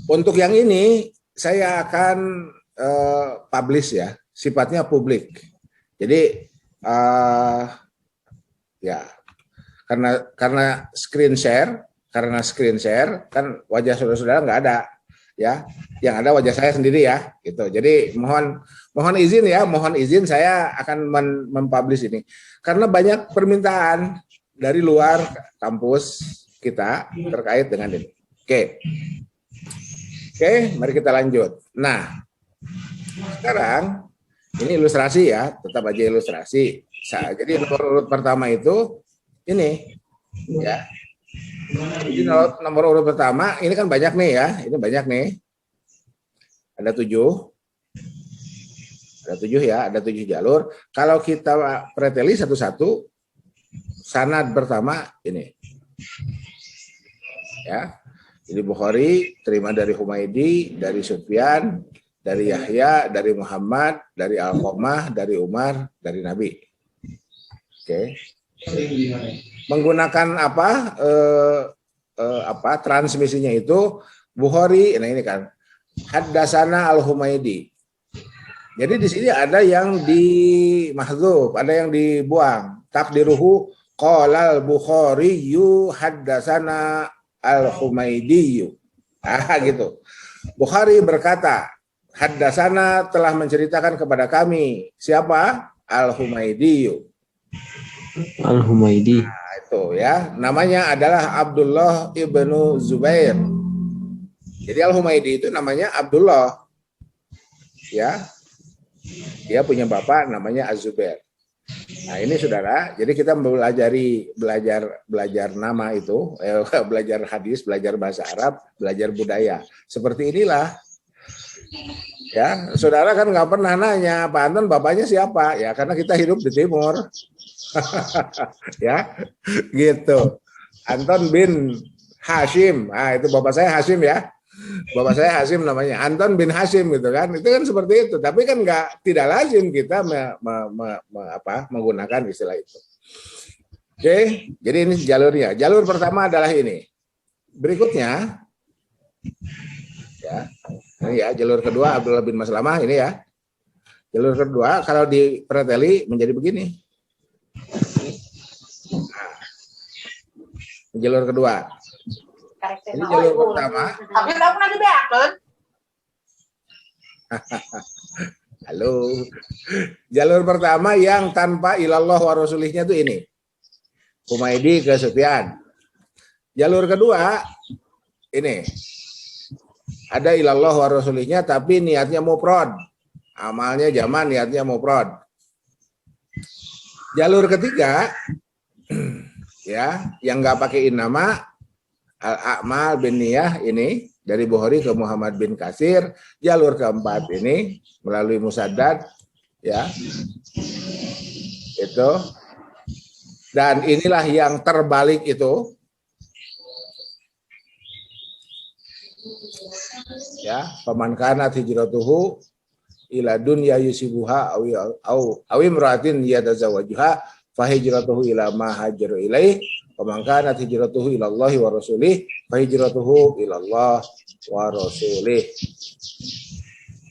untuk yang ini saya akan publish ya, sifatnya publik. Jadi ya, karena screen share kan wajah saudara-saudara nggak ada ya, yang ada wajah saya sendiri ya, gitu. Jadi mohon izin saya akan mempublish ini karena banyak permintaan dari luar kampus kita terkait dengan ini. Oke, mari kita lanjut. Nah, sekarang ini ilustrasi ya, tetap aja ilustrasi. Jadi nomor urut pertama itu ini ya. Jadi nomor urut pertama ini kan banyak nih ya, ini banyak nih. Ada 7 ya, ada 7 jalur. Kalau kita preteli satu-satu, sanad pertama ini. Ya. Jadi Bukhari terima dari Humaidi, dari Sufyan, dari Yahya, dari Muhammad, dari Alqamah, dari Umar, dari Nabi. Oke. Menggunakan transmisinya itu Bukhari, nah ini kan Haddasana Al-Humaidi. Jadi di sini ada yang dimahdzuf, ada yang dibuang. Takdiruhu qala al-Bukhari haddasana Al-Humaidi. Gitu. Bukhari berkata, Haddasana telah menceritakan kepada kami. Siapa? Al-Humaidi. Al-Humaidi. Nah, itu ya. Namanya adalah Abdullah ibnu Zubair. Jadi Al-Humaidi itu namanya Abdullah. Ya. Dia punya bapak namanya Az-Zubair. Nah, ini saudara, jadi kita belajar nama itu, belajar hadis, belajar bahasa Arab, belajar budaya. Seperti inilah. Ya, saudara kan nggak pernah nanya, Pak Anton bapaknya siapa? Ya, karena kita hidup di timur. Ya, gitu. Anton bin Hashim. Nah, itu bapak saya Hashim ya. Bapak saya Hashim namanya. Anton bin Hashim gitu kan. Itu kan seperti itu. Tapi kan tidak lazim kita menggunakan istilah itu. Oke, jadi ini jalurnya. Jalur pertama adalah ini. Berikutnya ya. Ini ya, jalur kedua Abdullah bin Maslamah ini ya. Jalur kedua kalau di preteli menjadi begini. Nah, jalur kedua. Ini jalur pertama. Halo. Jalur pertama yang tanpa ilallah wa rasulihnya itu ini. Humaidi ke Sufyan. Jalur kedua ini. Ada ilallah wa rasulihnya tapi niatnya mufrad. Amalnya jaman, niatnya mufrad. Jalur ketiga ya, yang nggak pakai nama Al-A'mal bin Niyah ini dari Bukhari ke Muhammad bin Katsir, jalur keempat ini melalui Musaddad, ya. Itu. Dan inilah yang terbalik itu. Ya, faman kana hijratuhu ila dunya yusibuha aw imra'atin yatazawwajuha fa hijratuhu ila ma hajaru ilaih wa man kana hijratuhu ila Allah wa rasulih fa hijratuhu ila Allah wa rasulih.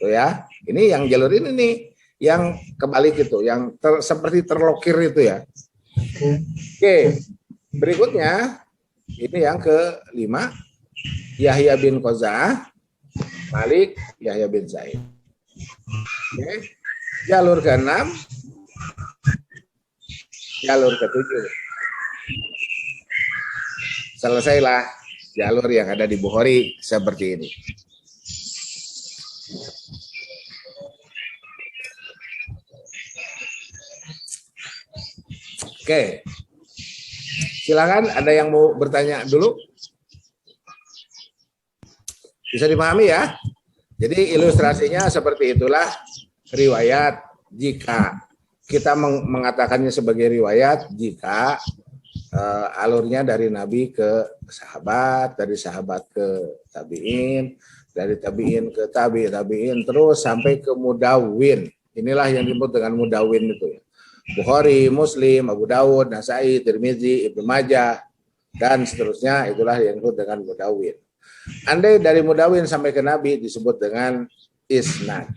Tuh ya. Ini yang jalur ini nih yang kebalik itu, yang seperti terlokir itu ya. Oke. Berikutnya ini yang kelima, Yahya bin Qaza'ah, Malik, Yahya bin Zaid. Oke. Jalur ke-6, jalur ke-7. Selesailah jalur yang ada di Bukhari seperti ini. Oke. Silakan, ada yang mau bertanya dulu? Bisa dipahami ya? Jadi ilustrasinya seperti itulah riwayat. Jika kita mengatakannya sebagai riwayat, jika alurnya dari Nabi ke sahabat, dari sahabat ke tabi'in, dari tabi'in ke tabi'in, terus sampai ke mudawwin. Inilah yang disebut dengan mudawwin itu ya. Bukhari, Muslim, Abu Dawud, Nasai, Tirmizi, Ibnu Majah, dan seterusnya, itulah yang disebut dengan mudawwin. Andai dari mudawwin sampai ke Nabi disebut dengan isnad.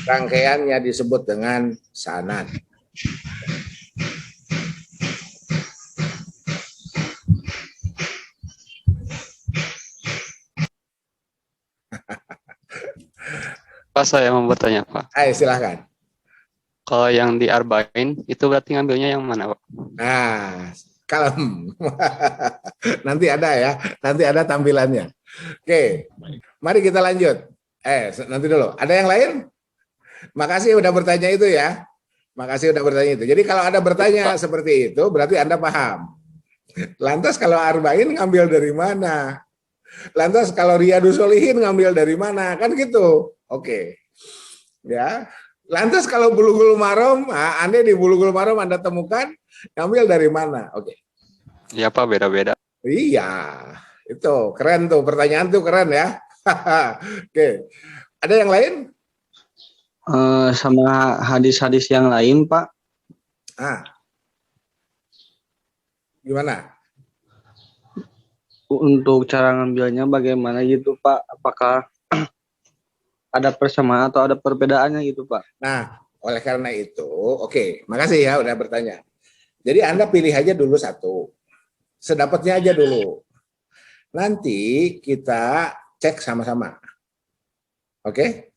Rangkaiannya disebut dengan sanad. Pak, saya mau bertanya, Pak. Ayo silahkan. Kalau yang di Arba'in, itu berarti ngambilnya yang mana, Pak? Nah, kalem. Nanti ada ya, nanti ada tampilannya. Oke, mari kita lanjut. Nanti dulu. Ada yang lain? Makasih udah bertanya itu ya. Makasih udah bertanya itu. Jadi kalau ada bertanya seperti itu, berarti Anda paham. Lantas kalau Arba'in ngambil dari mana? Lantas kalau Riyadus Sholihin ngambil dari mana? Kan gitu. Oke. Ya. Lantas kalau Bulughul Maram, Anda di Bulughul Maram Anda temukan ngambil dari mana? Oke. Iya, Pak, beda-beda. Iya, itu keren tuh, pertanyaan tuh keren ya. Oke. Ada yang lain? Sama hadis-hadis yang lain, Pak. Gimana? Untuk cara ngambilnya bagaimana gitu, Pak? Apakah ada persamaan atau ada perbedaannya gitu, Pak? Nah, oleh karena itu, oke, makasih ya udah bertanya. Jadi Anda pilih aja dulu satu, sedapatnya aja dulu. Nanti kita cek sama-sama. Oke?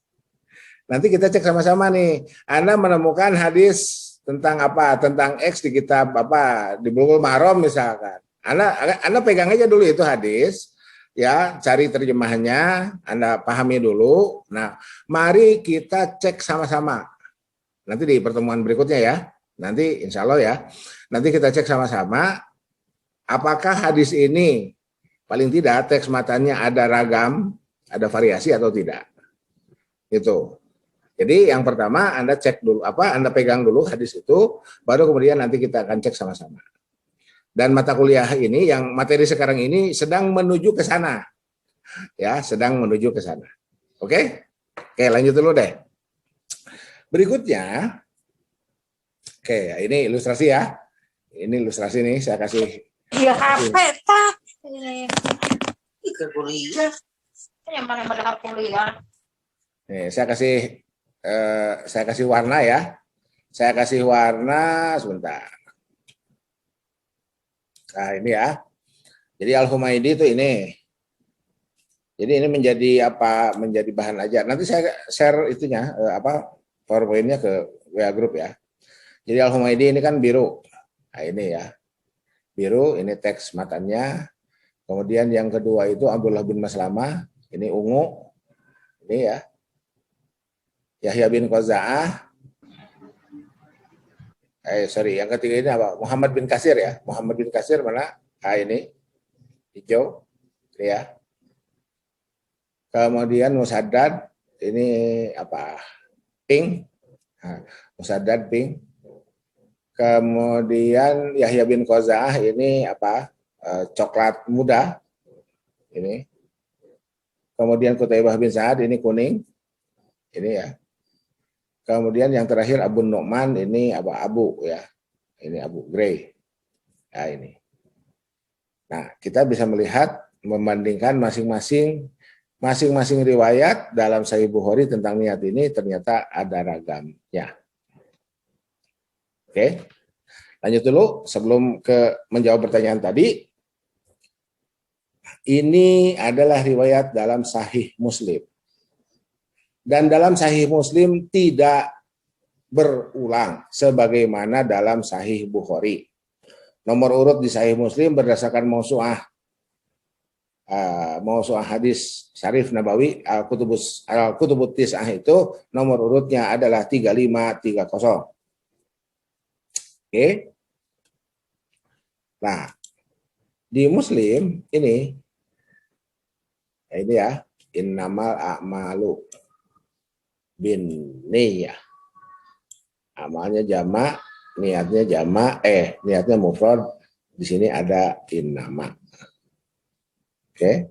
Nanti kita cek sama-sama nih. Anda menemukan hadis tentang apa? Tentang X di kitab apa? Di Bulughul Maram misalkan. Anda pegang aja dulu itu hadis. Ya, cari terjemahannya, Anda pahami dulu. Nah, mari kita cek sama-sama. Nanti di pertemuan berikutnya ya. Nanti insya Allah ya. Nanti kita cek sama-sama. Apakah hadis ini paling tidak teks matanya ada ragam, ada variasi atau tidak. Itu. Jadi yang pertama Anda cek dulu Anda pegang dulu hadis itu, baru kemudian nanti kita akan cek sama-sama. Dan mata kuliah ini, yang materi sekarang ini sedang menuju ke sana. Ya, sedang menuju ke sana. Oke? Oke, lanjut dulu deh. Berikutnya, oke, ini ilustrasi ya. Ini ilustrasi nih, saya kasih. Iya, HP, tak. Itu kuliah. Yang mana pada kuliah. Nih, saya kasih warna ya. Saya kasih warna sebentar. Nah, ini ya. Jadi Al-Humaidi itu ini. Jadi ini menjadi apa? Menjadi bahan ajar. Nanti saya share itunya PowerPoint-nya ke WA group ya. Jadi Al-Humaidi ini kan biru. Nah, ini ya. Biru, ini teks matanya. Kemudian yang kedua itu Abdullah bin Maslamah, ini ungu. Ini ya. Yahya bin Qaza'ah. Yang ketiga ini apa? Muhammad bin Katsir ya. Muhammad bin Katsir mana? Ini. hijau, ya. Kemudian Musaddad ini apa? Pink. Nah, Musaddad pink. Kemudian Yahya bin Qaza'ah ini apa? Coklat muda. Ini. Kemudian Qutaibah bin Sa'ad ini kuning. Ini ya. Kemudian yang terakhir Abu Nu'man ini apa? Abu ya. Ini abu grey. Nah, ini. Nah, kita bisa melihat membandingkan masing-masing riwayat dalam Sahih Bukhari tentang niat ini ternyata ada ragamnya. Oke. Lanjut dulu sebelum ke menjawab pertanyaan tadi. Ini adalah riwayat dalam Sahih Muslim. Dan dalam Sahih Muslim tidak berulang sebagaimana dalam Sahih Bukhari. Nomor urut di Sahih Muslim berdasarkan mausu'ah hadis Syarif Nabawi Al-Kutubut Tis'ah itu nomor urutnya adalah 3530. Oke. Nah, di Muslim ini ya, innamal a'malu binniyah. Amalnya jamak, niatnya jamak, niatnya mufrad. Di sini ada innama. Oke.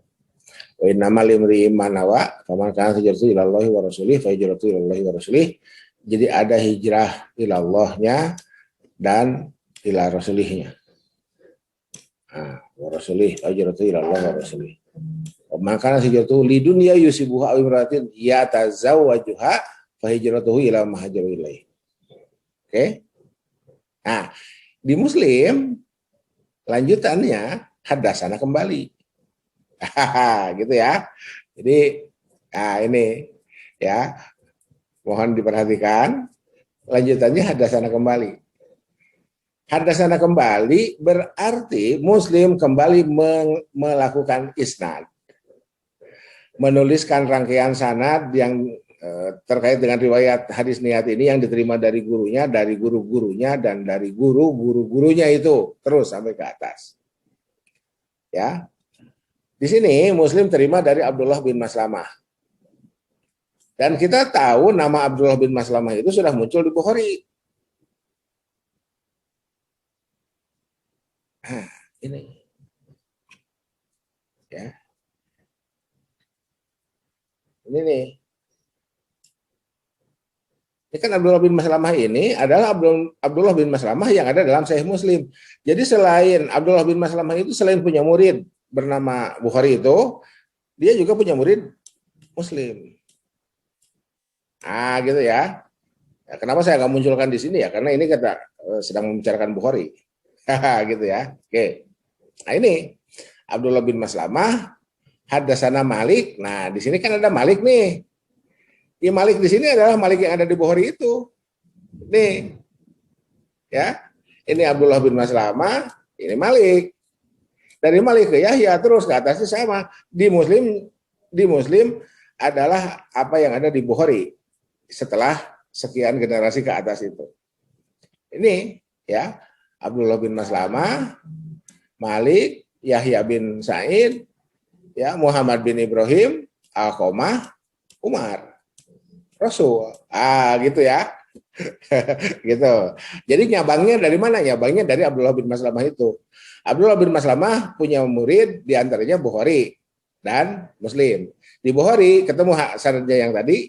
Wa innamal limri'in ma nawa, faman kana hijratuhu ila Allahi wa rasulih fa hijratuhu ila Allahi wa rasulih. Jadi ada hijrah ila Allahnya dan ila rasulihnya. Wa rasulih fa hijratuhu ila Allah wa rasulih. Maka hijratuhu lidunya yusibuha aw imratin yatazawwajuha fa hijratuhu ila ma hajaru ilaihi. Oke. Nah, di Muslim lanjutannya hadasana kembali. Gitu ya. Jadi ini ya. Mohon diperhatikan lanjutannya hadasana kembali. Hadasana kembali berarti Muslim kembali melakukan isnad. Menuliskan rangkaian sanad yang terkait dengan riwayat hadis niat ini yang diterima dari gurunya, dari guru-gurunya, dan dari guru-gurunya itu terus sampai ke atas. Ya, di sini Muslim terima dari Abdullah bin Maslamah. Dan kita tahu nama Abdullah bin Maslamah itu sudah muncul di Bukhari. Nah, ini. Ya. Ini nih. Ini kan Abdullah bin Maslamah ini adalah Abdullah bin Maslamah yang ada dalam Sahih Muslim. Jadi selain Abdullah bin Maslamah itu selain punya murid bernama Bukhari itu, dia juga punya murid Muslim. Gitu ya. Kenapa saya nggak munculkan di sini ya? Karena ini kita sedang membicarakan Bukhari. Gitu ya. Oke. Nah ini Abdullah bin Maslamah, hadasana Malik. Nah di sini kan ada Malik nih. Ya, Malik di sini adalah Malik yang ada di Bukhari itu. Nih. Ya. Ini Abdullah bin Maslamah, ini Malik. Dari Malik ke Yahya terus ke atasnya sama. Di Muslim adalah apa yang ada di Bukhari setelah sekian generasi ke atas itu. Ini ya, Abdullah bin Maslamah, Malik, Yahya bin Sa'id, ya, Muhammad bin Ibrahim, Alqamah, Umar. Rasul. Gitu ya. Gitu. Jadi nyabangnya dari mana? Nyabangnya dari Abdullah bin Maslamah itu. Abdullah bin Maslamah punya murid diantaranya Bukhari dan Muslim. Di Bukhari ketemu sanadnya yang tadi,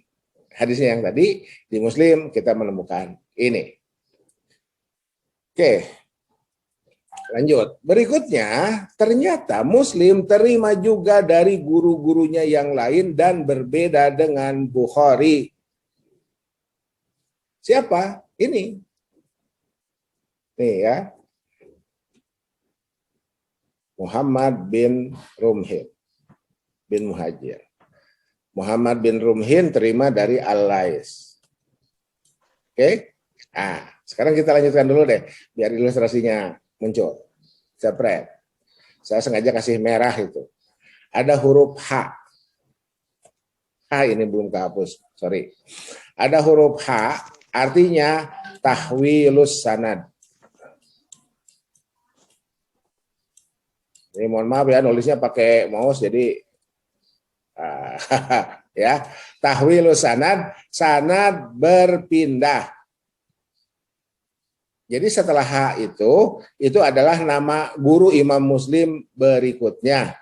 hadisnya yang tadi, di Muslim kita menemukan ini. Oke. Lanjut. Berikutnya, ternyata Muslim terima juga dari guru-gurunya yang lain dan berbeda dengan Bukhari. Siapa? Ini. Nih ya. Muhammad bin Rumhin bin Muhajir. Muhammad bin Rumhin terima dari Al-Lais. Oke? Sekarang kita lanjutkan dulu deh, biar ilustrasinya muncul. Sepret. Saya sengaja kasih merah itu. Ada huruf H. Ini belum kehapus, sorry. Ada huruf H, artinya tahwilus sanad. Ini mohon maaf ya, nulisnya pakai mouse jadi ya. Tahwilus sanad, sanad berpindah. Jadi setelah H itu adalah nama guru Imam Muslim berikutnya.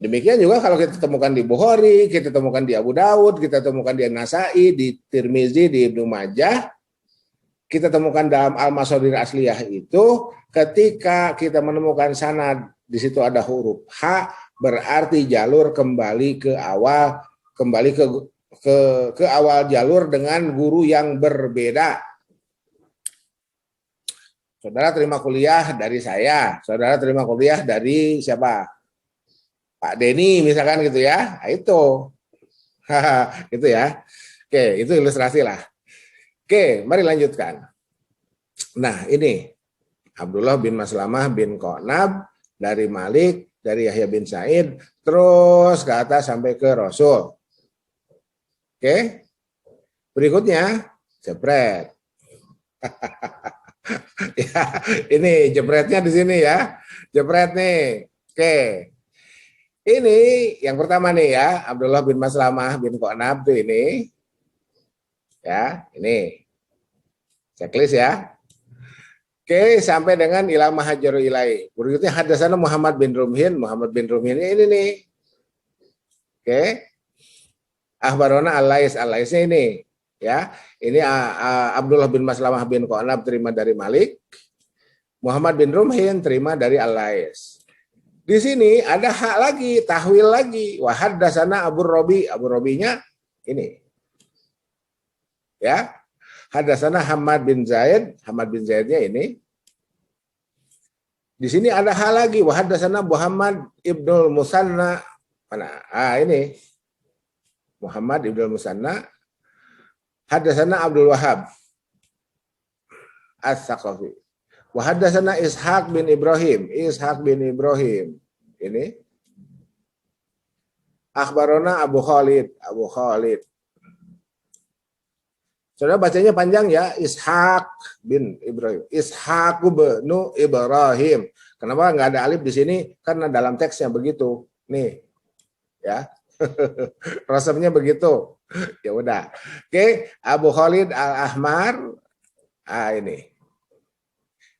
Demikian juga kalau kita temukan di Bukhari, kita temukan di Abu Daud, kita temukan di An-Nasai, di Tirmizi, di Ibnu Majah, kita temukan dalam Al-Masadir Asliyah itu, ketika kita menemukan sanad, di situ ada huruf H, berarti jalur kembali ke awal, kembali ke awal jalur dengan guru yang berbeda. Saudara terima kuliah dari saya, saudara terima kuliah dari siapa? Pak Denny misalkan gitu ya. Nah, itu. Itu ya. Oke, itu ilustrasi lah. Oke, mari lanjutkan. Nah, ini Abdullah bin Maslamah bin Qanab dari Malik, dari Yahya bin Sa'id, terus ke atas sampai ke Rasul. Oke. Berikutnya jepret. Ya, ini jepretnya di sini ya. Jepret nih. Oke. Ini yang pertama nih ya, Abdullah bin Maslamah bin Qanab tuh ini. Ya, ini. Checklist ya. Oke, sampai dengan ila mahajaru ilai. Berikutnya hadasana Muhammad bin Rumhin. Muhammad bin Rumhin ini nih. Oke. Akhbarona Al-Lais. Al-Laisnya ini. Ya, ini Abdullah bin Maslamah bin Qanab terima dari Malik. Muhammad bin Rumhin terima dari Al-Lais. Di sini ada hak lagi, tahwil lagi. Wa hadasana Abu Robi. Abu Robinya ini. Ya. Hadasana Hamad bin Zaid. Hamad bin Zaidnya ini. Di sini ada hal lagi. Wa hadasana Muhammad ibnul Musanna. Mana? Ini. Muhammad ibnul Musanna. Hadasana Abdul Wahab As-Saqafi. Wa hadasana Ishaq bin Ibrahim. Ishaq bin Ibrahim. Ini. Akhbarona Abu Khalid. Abu Khalid. Saudara bacanya panjang ya. Ishaq bin Ibrahim. Ishaq bin Ibrahim. Kenapa nggak ada alif di sini? Karena dalam teksnya begitu. Nih. Ya. Resepnya begitu. Ya udah. Oke, Abu Khalid Al-Ahmar. Ini.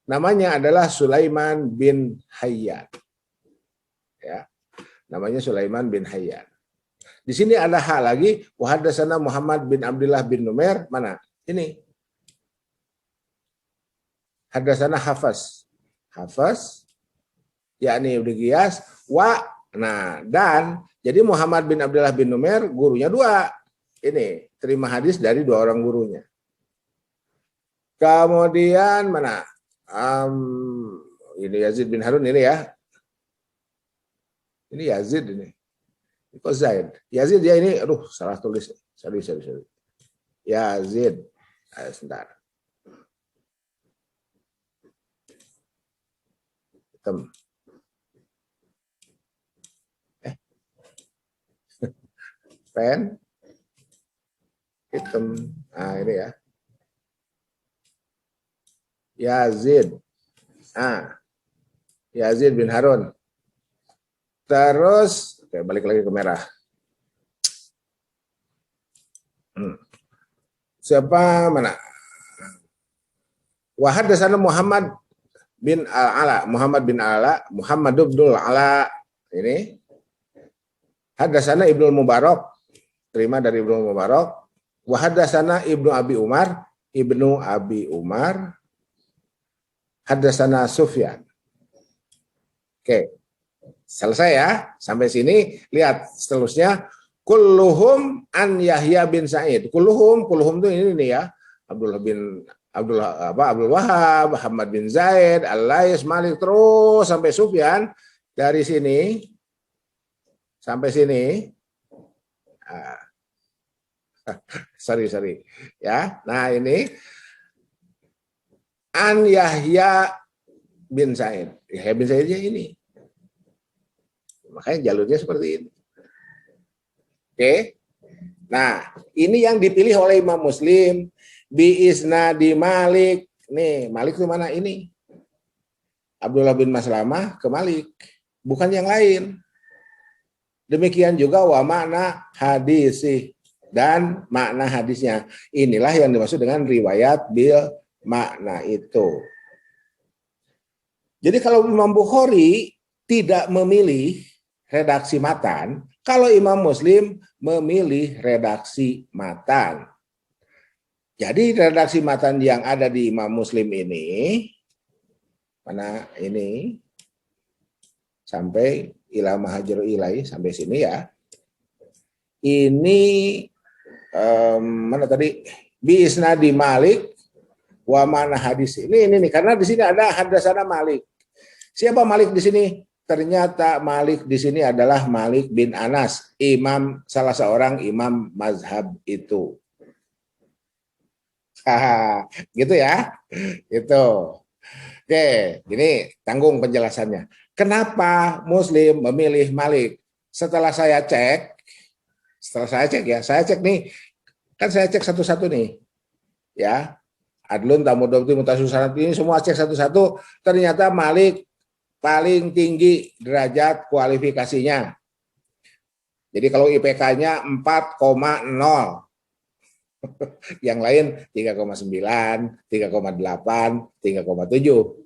Namanya adalah Sulaiman bin Hayyan. Ya. Namanya Sulaiman bin Hayyan. Di sini ada hal lagi, wa hadatsana Muhammad bin Abdullah bin Numair. Mana? Ini. Hadatsana Hafaz. Hafaz yakni Ibnu Qiyas dan jadi Muhammad bin Abdullah bin Numair gurunya dua. Ini terima hadis dari dua orang gurunya. Kemudian mana? Ini Yazid bin Harun ini ya. Ini Yazid ini. Kok Zaid? Yazid ya ini. Aduh, salah tulis. Sorry. Yazid. Sebentar. Hitam. Pen. Hitam. Nah, ini ya. Yazid. Yazid bin Harun. Terus, oke, balik lagi ke merah. Siapa mana? Wa hadatsana Muhammad bin Al-Ala. Muhammad bin Ala. Muhammad Abdul Ala. Ini. Hadatsana Ibnu Mubarak. Terima dari Ibnu Mubarak. Wa hadatsana Ibnu Abi Umar. Ibnu Abi Umar. Hadatsana Sufyan. Oke. Selesai ya. Sampai sini lihat seterusnya kulluhum an Yahya bin Sa'id. Kulluhum itu ini nih ya. Abdul Wahab, Muhammad bin Zaid, Al-Lais, Malik terus sampai Sufyan dari sini sampai sini. Sorry. Ya. Nah, ini an Yahya bin Sa'id. Yahya bin Sa'idnya ini. Makanya jalurnya seperti ini. Oke. Nah, ini yang dipilih oleh Imam Muslim bi isnadi Malik. Nih, Malik itu mana ini? Abdullah bin Maslamah ke Malik, bukan yang lain. Demikian juga wa makna hadisi, dan makna hadisnya. Inilah yang dimaksud dengan riwayat bil makna itu. Jadi kalau Imam Bukhari tidak memilih redaksi matan, kalau Imam Muslim memilih redaksi matan. Jadi redaksi matan yang ada di Imam Muslim ini, mana ini, sampai ila mahajiru ilai, sampai sini ya. Ini mana tadi? Bi isnadi Malik wa mana hadis. Ini nih, karena di sini ada hadasana Malik. Siapa Malik di sini? Ternyata Malik di sini adalah Malik bin Anas, imam, salah seorang imam mazhab itu. Gitu ya. Itu. Oke, ini tanggung penjelasannya. Kenapa Muslim memilih Malik? Setelah saya cek saya cek nih, kan saya cek satu-satu nih. Ya. Adlun, Tamudobti, Mutasusanat, ini semua cek satu-satu, ternyata Malik paling tinggi derajat kualifikasinya. Jadi kalau IPK-nya 4,0. Yang lain 3,9, 3,8, 3,7.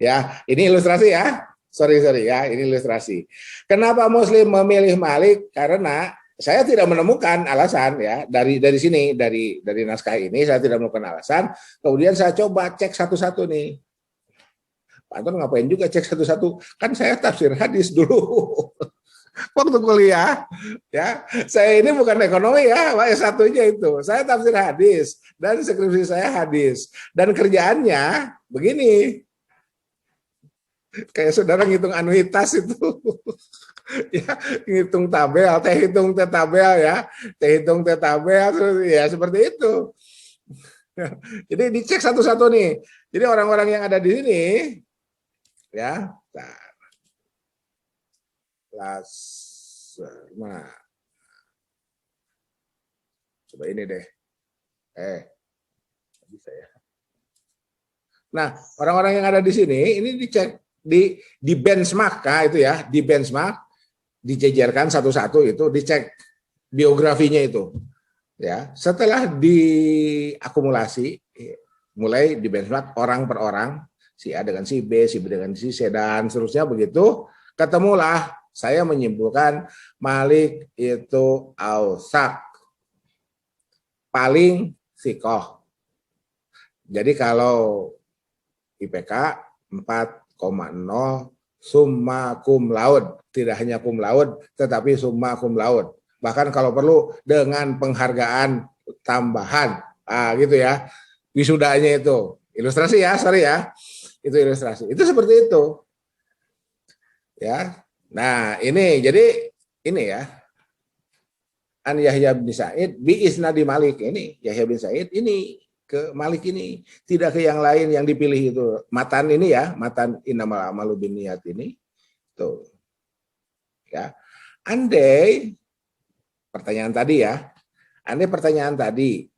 Ya, ini ilustrasi ya. Sorry ya, ini ilustrasi. Kenapa Muslim memilih Malik? Karena saya tidak menemukan alasan ya dari sini, dari naskah ini saya tidak menemukan alasan. Kemudian saya coba cek satu-satu nih. Pak Anton ngapain juga cek satu-satu? Kan saya tafsir hadis dulu. Waktu kuliah, ya, saya ini bukan ekonomi ya, S1-nya itu. Saya tafsir hadis dan skripsi saya hadis. Dan kerjaannya begini. Kayak saudara ngitung anuitas itu. Ya, ngitung tabel, hitung tabel ya. Hitung tabel, ya seperti itu. Jadi dicek satu-satu nih. Jadi orang-orang yang ada di sini, ya, nah, coba ini deh, bisa ya. Nah, orang-orang yang ada di sini ini dicek di benchmark, itu ya, di benchmark, dijejerkan satu-satu itu, dicek biografinya itu, ya. Setelah diakumulasi, mulai di benchmark orang per orang, si A dengan si B dengan si C, dan seterusnya begitu, ketemulah saya menyimpulkan Malik itu ausak, paling sikoh. Jadi kalau IPK 4,0 summa cum laude, tidak hanya cum laude tetapi summa cum laude. Bahkan kalau perlu dengan penghargaan tambahan, gitu ya. Wisudanya itu. Ilustrasi ya, sorry ya. Itu ilustrasi. Itu seperti itu. Ya. Nah, ini jadi ini ya. An Yahya bin Sa'id bi isnadi Malik, ini Yahya bin Sa'id ini ke Malik ini, tidak ke yang lain yang dipilih itu. Matan ini ya, matan innamal a'malu binniyat ini. Tuh. Ya. Andai pertanyaan tadi ya. Andai pertanyaan tadi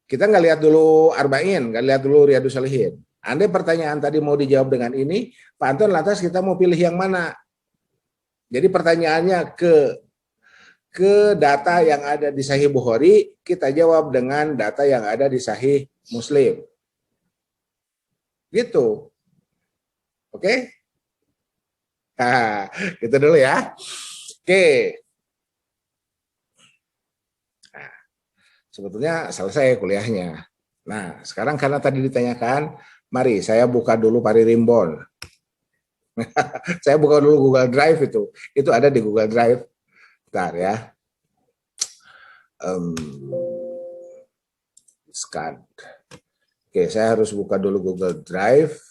kita nggak lihat dulu Arba'in, nggak lihat dulu Riyadhus Shalihin. Andai pertanyaan tadi mau dijawab dengan ini, Pak Anton, lantas kita mau pilih yang mana? Jadi pertanyaannya ke data yang ada di Sahih Bukhari, kita jawab dengan data yang ada di Sahih Muslim. Gitu. Oke? Nah, gitu dulu ya. Oke. Nah, sebetulnya selesai kuliahnya. Nah, sekarang karena tadi ditanyakan, mari saya buka dulu Paririmbon. Saya buka dulu Google Drive itu. Itu ada di Google Drive. Bentar ya. Scan. Oke, saya harus buka dulu Google Drive.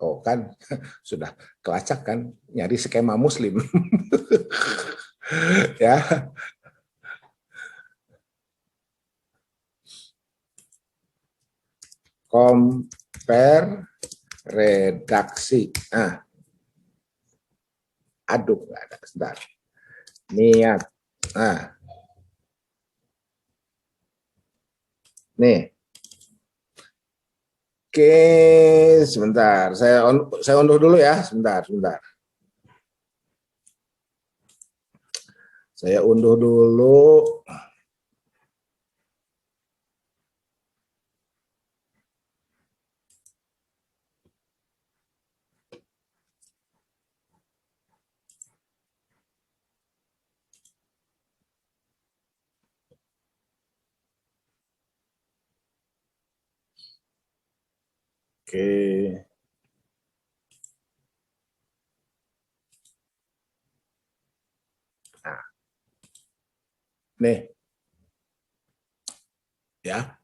Oh kan, sudah kelacak kan, nyari skema Muslim. Ya. Compare redaksi. Nah. Aduh, nggak ada. Sebentar. Niat. Nah. Nih. Oke, sebentar. Saya unduh dulu ya, sebentar. Saya unduh dulu. Oke. Nah, nih. Ya.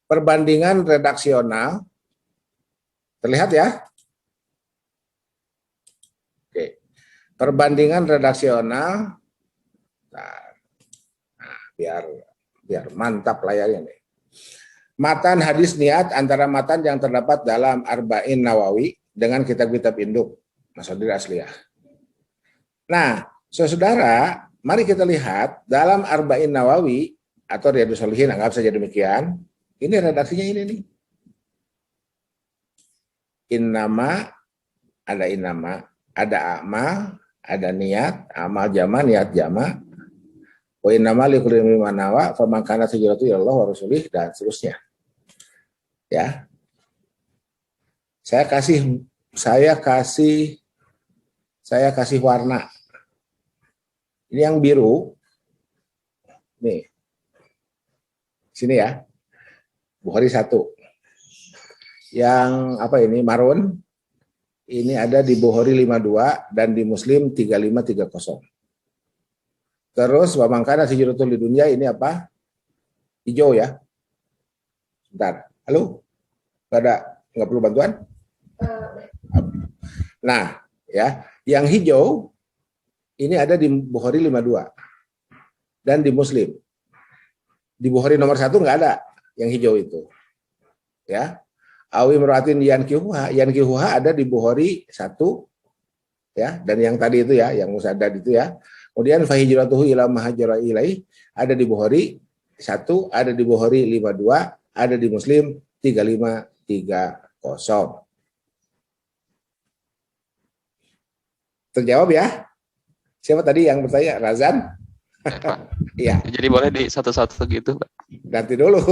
Perbandingan redaksional. Terlihat ya? Oke. Perbandingan redaksional. Nah, biar mantap layarnya nih. Matan hadis niat antara matan yang terdapat dalam Arba'in Nawawi dengan kitab-kitab induk Masadir Asliyah. Nah, saudara, mari kita lihat dalam Arba'in Nawawi atau Riyadhus Shalihin, anggap saja demikian. Ini redaksinya ini nih. Innama, ada amal, ada niat, amal jama, niat jama. Wa innama likulli imrin ma nawa, faman kanat hijratuhu ila Allah wa rasulih, dan seterusnya. Ya. Saya kasih warna. Ini yang biru. Nih. Sini ya. Bukhari 1. Yang apa ini? Marun. Ini ada di Bukhari 52 dan di Muslim 3530. Terus wa man kana hijratuhu lidunya, ini apa? Hijau ya. Bentar. Halo? Nggak perlu bantuan? Nah, ya, yang hijau ini ada di Bukhari 52 dan di Muslim. Di Bukhari nomor 1 nggak ada yang hijau itu. Ya. Awi meratin yankihuha ada di Bukhari 1 ya, dan yang tadi itu ya, yang musaddad itu ya. Kemudian fa hijratuhu ila ma hajara ilaih ada di Bukhari 1, ada di Bukhari 52, ada di Muslim 3530. Terjawab ya? Siapa tadi yang bertanya? Razan? Iya. Jadi boleh di satu-satu gitu, Pak. Nanti dulu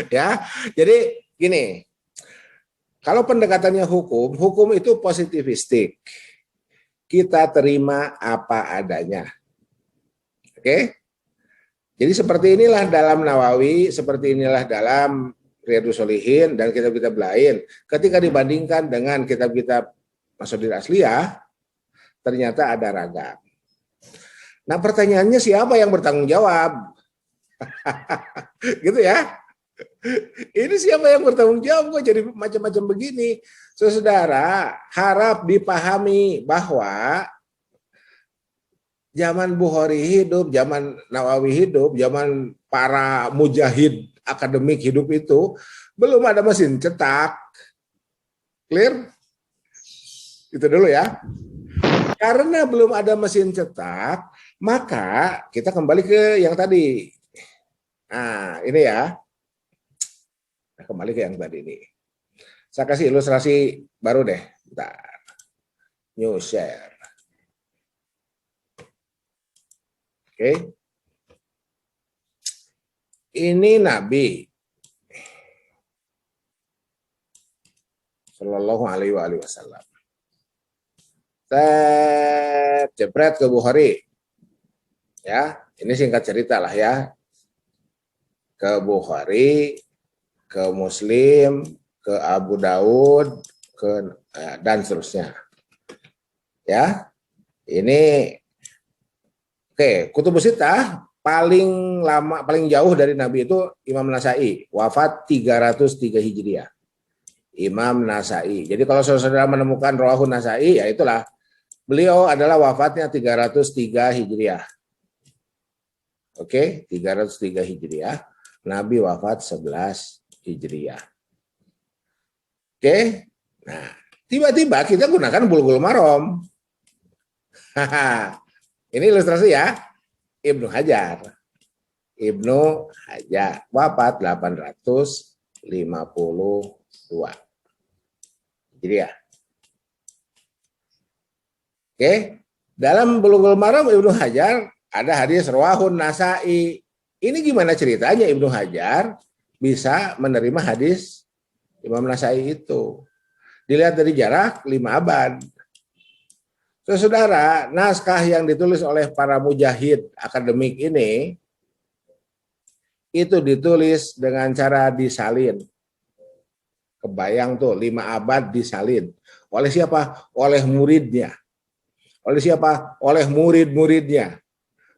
ya. Jadi gini, kalau pendekatannya hukum itu positivistik. Kita terima apa adanya. Oke? Jadi seperti inilah dalam Nawawi, seperti inilah dalam Riyadhus Shalihin dan kitab-kitab lain. Ketika dibandingkan dengan kitab-kitab Masadir Asliyah, ternyata ada ragam. Nah, pertanyaannya siapa yang bertanggung jawab? Gitu ya. Ini siapa yang bertanggung jawab? Kok jadi macam-macam begini? Saudara, harap dipahami bahwa zaman Bukhari hidup, zaman Nawawi hidup, zaman para mujahid akademik hidup itu, belum ada mesin cetak. Clear? Itu dulu ya. Karena belum ada mesin cetak, maka kita kembali ke yang tadi. Nah, ini ya. Kembali ke yang tadi ini. Saya kasih ilustrasi baru deh. Bentar. New share. Oke. Ini Nabi Sallallahu alaihi wasallam. Jebret ke Bukhari. Ya, ini singkat cerita lah ya. Ke Bukhari, ke Muslim, ke Abu Daud, dan seterusnya. Ya. Ini oke, Kutubus Sittah paling lama, paling jauh dari Nabi itu Imam Nasai, wafat 303 Hijriah. Imam Nasai. Jadi kalau saudara menemukan Rawahun Nasai, ya itulah. Beliau adalah wafatnya 303 Hijriah. Oke, 303 Hijriah. Nabi wafat 11 Hijriah. Oke. Nah, tiba-tiba kita gunakan Bulughul Maram. Ini ilustrasi ya. Ibnu Hajar. Ibnu Hajar, wafat 852. Jadi ya. Oke, dalam Bulughul Maram Ibnu Hajar ada hadis rawahun Nasai. Ini gimana ceritanya Ibnu Hajar bisa menerima hadis Imam Nasai itu? Dilihat dari jarak 5 abad. Saudara, naskah yang ditulis oleh para mujahid akademik ini itu ditulis dengan cara disalin. Kebayang tuh 5 abad disalin. Oleh siapa? Oleh muridnya. Oleh siapa? Oleh murid-muridnya.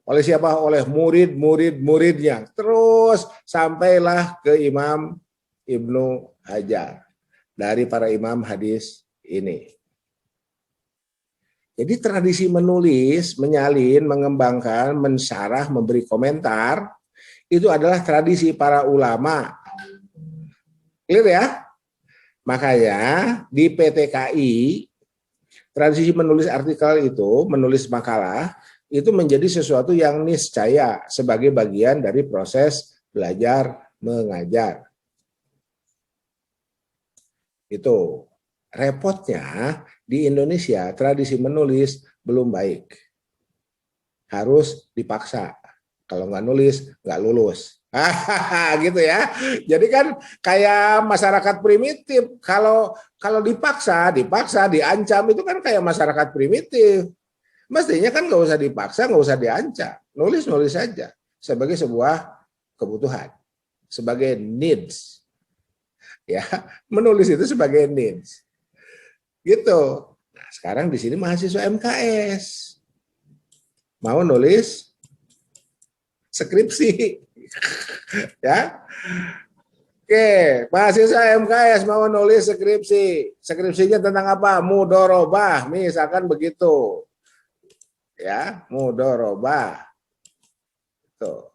Oleh siapa? Oleh murid-muridnya. Terus sampailah ke Imam Ibnu Hajar. Dari para imam hadis ini. Jadi tradisi menulis, menyalin, mengembangkan, mensyarah, memberi komentar, itu adalah tradisi para ulama. Clear ya? Makanya di PTKI, tradisi menulis artikel itu, menulis makalah, itu menjadi sesuatu yang niscaya sebagai bagian dari proses belajar mengajar. Itu repotnya di Indonesia tradisi menulis belum baik. Harus dipaksa. Kalau nggak nulis, nggak lulus. Gitu ya. Jadi kan kayak masyarakat primitif. Kalau dipaksa, diancam, itu kan kayak masyarakat primitif. Mestinya kan nggak usah dipaksa, nggak usah diancam. Nulis saja sebagai sebuah kebutuhan, sebagai needs. Ya, menulis itu sebagai needs. Gitu. Nah, sekarang di sini mahasiswa MKS mau nulis skripsi. Ya. Oke, mahasiswa MKS mau nulis skripsi. Skripsinya tentang apa? Mudorobah, misalkan begitu. Ya, mudorobah. Tuh.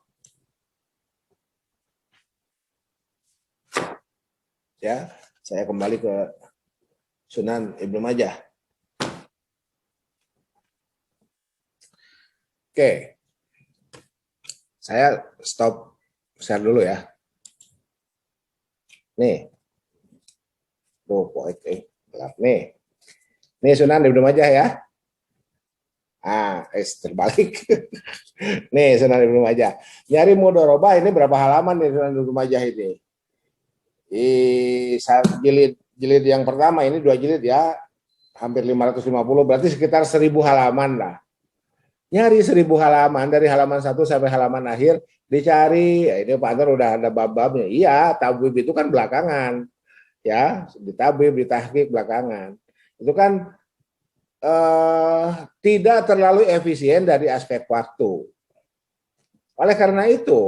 Ya, saya kembali ke Sunan Ibnu Majah. Oke. Saya stop share dulu ya. Nih. Tuh, gelap nih. Nih Sunan Ibnu Majah ya. Terbalik. Nih Sunan Ibnu Majah. Nyari mudorobah ini berapa halaman nih Sunan Ibnu Majah ini? Jilid yang pertama ini 2 jilid ya. Hampir 550, berarti sekitar 1000 halaman lah. Nyari 1000 halaman dari halaman 1 sampai halaman akhir dicari. Ya, ini Pak Anwar udah ada bab-babnya. Iya, tabwib itu kan belakangan. Ya, ditabwib, ditahqiq belakangan. Itu kan tidak terlalu efisien dari aspek waktu. Oleh karena itu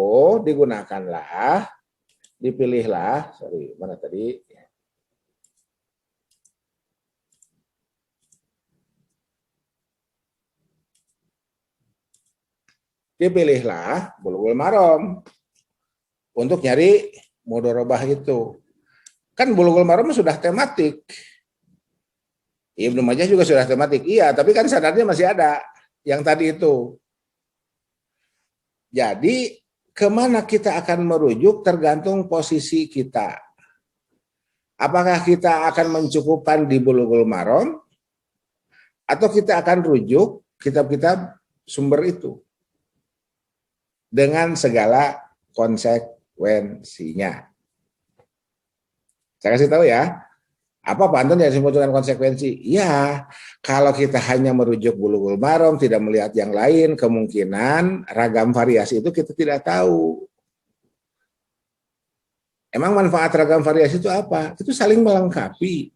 dipilihlah, mana tadi? Dipilihlah Bulughul Maram untuk nyari mudorobah itu. Kan Bulughul Maram sudah tematik. Ibnu Majah juga sudah tematik. Iya, tapi kan sanadnya masih ada yang tadi itu. Jadi kemana kita akan merujuk tergantung posisi kita. Apakah kita akan mencukupkan di Bulughul Maram atau kita akan rujuk kitab-kitab sumber itu dengan segala konsekuensinya. Saya kasih tahu ya, apa Pak Anton yang disebut dengan konsekuensi? Ya, kalau kita hanya merujuk Bulughul Maram, tidak melihat yang lain, kemungkinan ragam variasi itu kita tidak tahu. Emang manfaat ragam variasi itu apa? Itu saling melengkapi.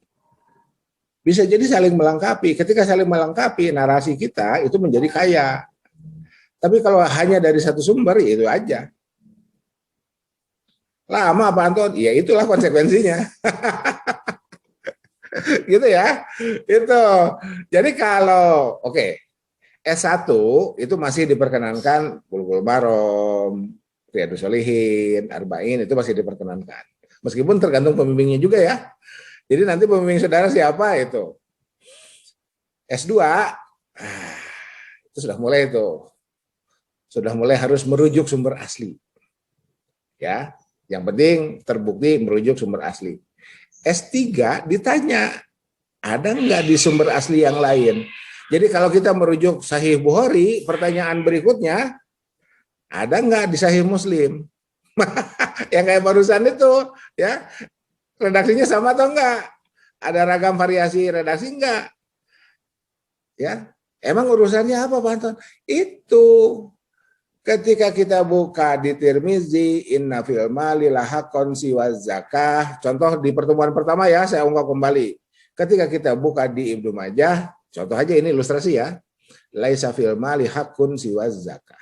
Bisa jadi saling melengkapi. Ketika saling melengkapi, narasi kita itu menjadi kaya. Tapi kalau hanya dari satu sumber, ya itu aja. Lama Pak Anton? Ya itulah konsekuensinya. Gitu ya. Itu. Jadi kalau S1 itu masih diperkenankan Bulughul Maram, Riyadhus Shalihin, Arba'in itu masih diperkenankan. Meskipun tergantung pembimbingnya juga ya. Jadi nanti pembimbing saudara siapa itu. S2 itu sudah mulai itu. Sudah mulai harus merujuk sumber asli. Ya, yang penting terbukti merujuk sumber asli. S3 ditanya, ada nggak di sumber asli yang lain? Jadi kalau kita merujuk Sahih Bukhari, pertanyaan berikutnya, ada nggak di Sahih Muslim? Yang kayak barusan itu, ya, redaksinya sama atau enggak? Ada ragam variasi redaksi enggak? Ya, emang urusannya apa, Pak Anton? Itu ketika kita buka di Tirmizi, inna fil mali lahakon siwaz zakah. Contoh di pertemuan pertama ya, saya ungkap kembali. Ketika kita buka di Ibnu Majah, contoh aja ini ilustrasi ya. Laisa fil mali hakun siwaz zakah.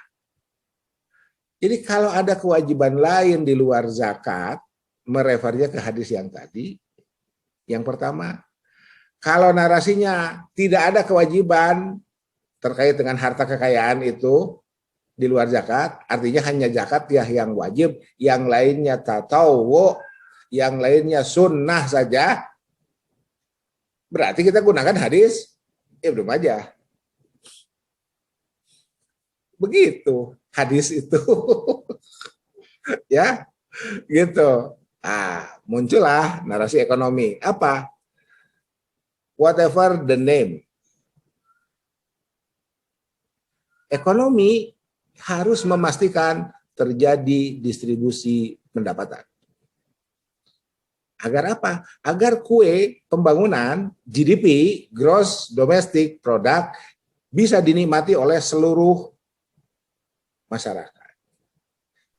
Jadi kalau ada kewajiban lain di luar zakat, merefernya ke hadis yang tadi. Yang pertama, kalau narasinya tidak ada kewajiban terkait dengan harta kekayaan itu di luar zakat, artinya hanya zakat ya yang wajib, yang lainnya tatawu, yang lainnya sunnah saja, berarti kita gunakan hadis Ibnu Majah. Begitu hadis itu. Ya, gitu. Muncullah narasi ekonomi. Apa? Whatever the name. Ekonomi harus memastikan terjadi distribusi pendapatan. Agar apa? Agar kue pembangunan GDP, Gross Domestic Product, bisa dinikmati oleh seluruh masyarakat.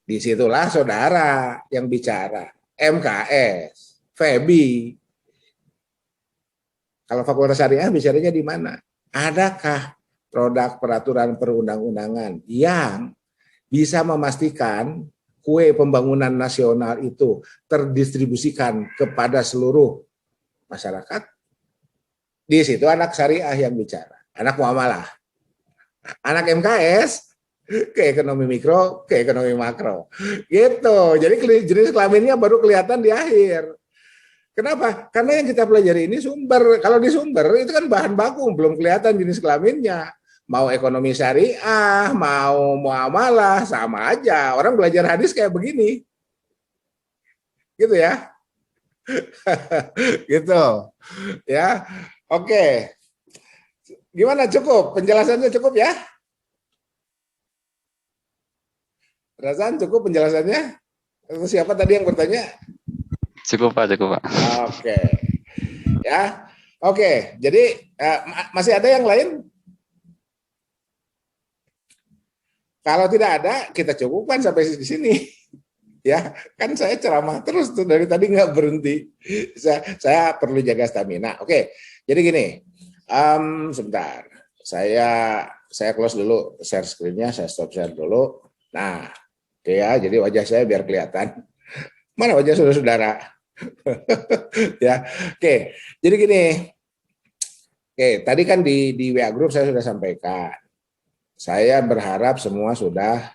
Disitulah saudara yang bicara. MKS, FEBI. Kalau Fakultas Syariah bicaranya di mana? Adakah produk peraturan perundang-undangan yang bisa memastikan kue pembangunan nasional itu terdistribusikan kepada seluruh masyarakat? Di situ anak syariah yang bicara, anak muamalah. Anak MKS ke ekonomi mikro, ke ekonomi makro. Gitu. Jadi jenis kelaminnya baru kelihatan di akhir. Kenapa? Karena yang kita pelajari ini sumber. Kalau di sumber itu kan bahan baku, belum kelihatan jenis kelaminnya. Mau ekonomi syariah, mau muamalah, sama aja. Orang belajar hadis kayak begini. Gitu ya. Gitu. Ya. Oke. Gimana, cukup? Penjelasannya cukup ya? Razan, cukup penjelasannya? Siapa tadi yang bertanya? Cukup Pak, cukup Pak. Oke. Ya. Oke, jadi masih ada yang lain? Kalau tidak ada, kita cukupkan sampai di sini. Ya, kan saya ceramah terus tuh dari tadi nggak berhenti. Saya perlu jaga stamina. Oke, jadi gini, sebentar. Saya close dulu share screen-nya, saya stop share dulu. Nah, oke ya, jadi wajah saya biar kelihatan. Mana wajah saudara-saudara? Ya, oke. Jadi gini. Oke, tadi kan di WA Group saya sudah sampaikan. Saya berharap semua sudah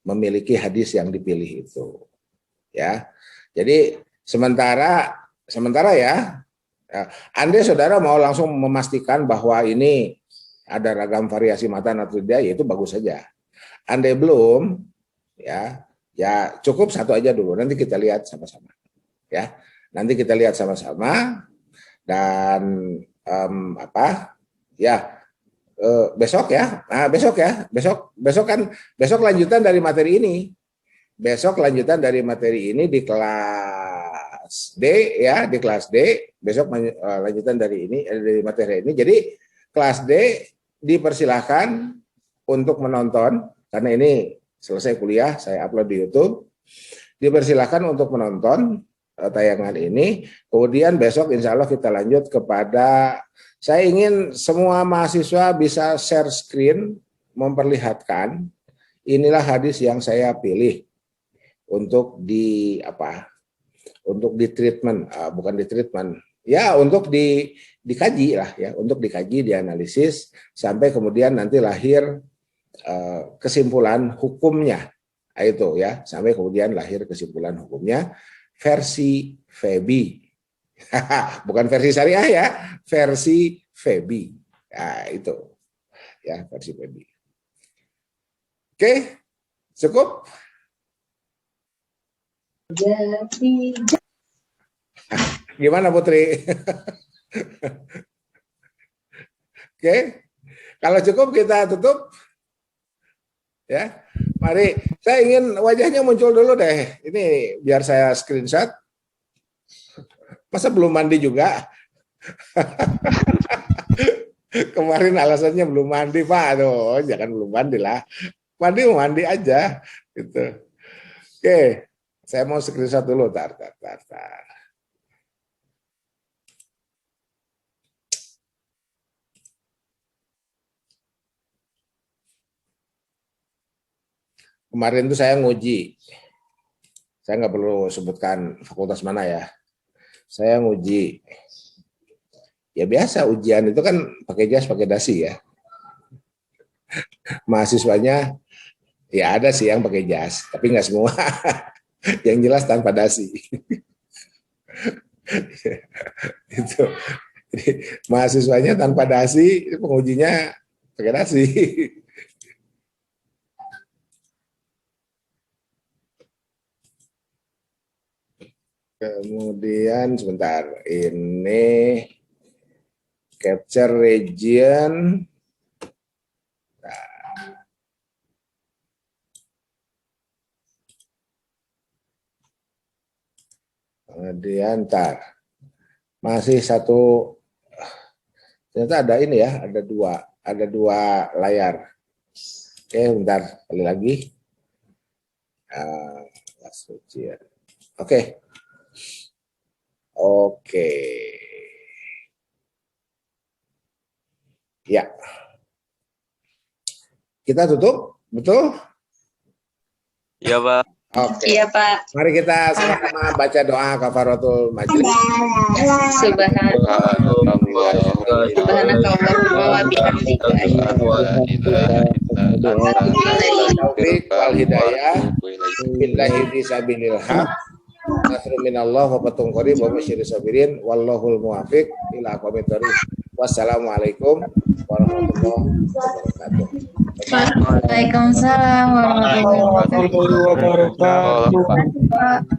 memiliki hadis yang dipilih itu. Ya. Jadi sementara ya, Andai saudara mau langsung memastikan bahwa ini ada ragam variasi matan atau tidak, ya itu bagus saja. Andai belum, ya cukup satu aja dulu. Nanti kita lihat sama-sama. Ya, nanti kita lihat sama-sama dan besok ya. Nah, besok lanjutan dari materi ini. Besok lanjutan dari materi ini di kelas D ya, di kelas D. Besok lanjutan dari ini dari materi ini. Jadi kelas D dipersilahkan untuk menonton karena ini selesai kuliah saya upload di YouTube. Dipersilahkan untuk menonton tayangan ini. Kemudian besok insya Allah kita lanjut kepada, saya ingin semua mahasiswa bisa share screen memperlihatkan inilah hadis yang saya pilih untuk untuk di treatment, bukan di treatment, ya untuk dikaji lah ya, untuk dikaji, dianalisis sampai kemudian nanti lahir kesimpulan hukumnya, itu ya, sampai kemudian lahir kesimpulan hukumnya versi FEBI, bukan versi syariah ya, versi FEBI, nah itu ya versi FEBI. Oke, Cukup? Gimana Putri? Oke, kalau cukup kita tutup. Ya, mari. Saya ingin wajahnya muncul dulu deh. Ini biar saya screenshot. Masa belum mandi juga? Kemarin alasannya belum mandi, Pak. Aduh, jangan belum mandi lah. Mandi aja. Gitu. Oke, saya mau screenshot dulu. Tar. Kemarin tuh saya nguji. Saya nggak perlu sebutkan fakultas mana ya. Saya nguji. Ya biasa ujian itu kan pakai jas, pakai dasi ya. Mahasiswanya ya ada sih yang pakai jas, tapi nggak semua. Yang jelas tanpa dasi. Itu. Jadi, mahasiswanya tanpa dasi, pengujinya pakai dasi. Kemudian sebentar, ini capture region. Kemudian masih satu, ternyata ada ini ya, ada dua layar. Oke, bentar, kali lagi. Oke. Ya. Kita tutup, betul? Iya, Pak. Oke. Iya, Pak. Mari kita sama-sama baca doa kafaratul majelis. Subhanakallahumma wa bihamdika asyhadu Taufik wal hidayah billahi fisabilil haq. Nasrul minallah wa fatun qarib wa basyiril sabirin wallahul muwaffiq ila aqwamit thoriq. Wassalamualaikum warahmatullahi wabarakatuh. Waalaikumsalam warahmatullahi wabarakatuh. Warahmatullahi wabarakatuh.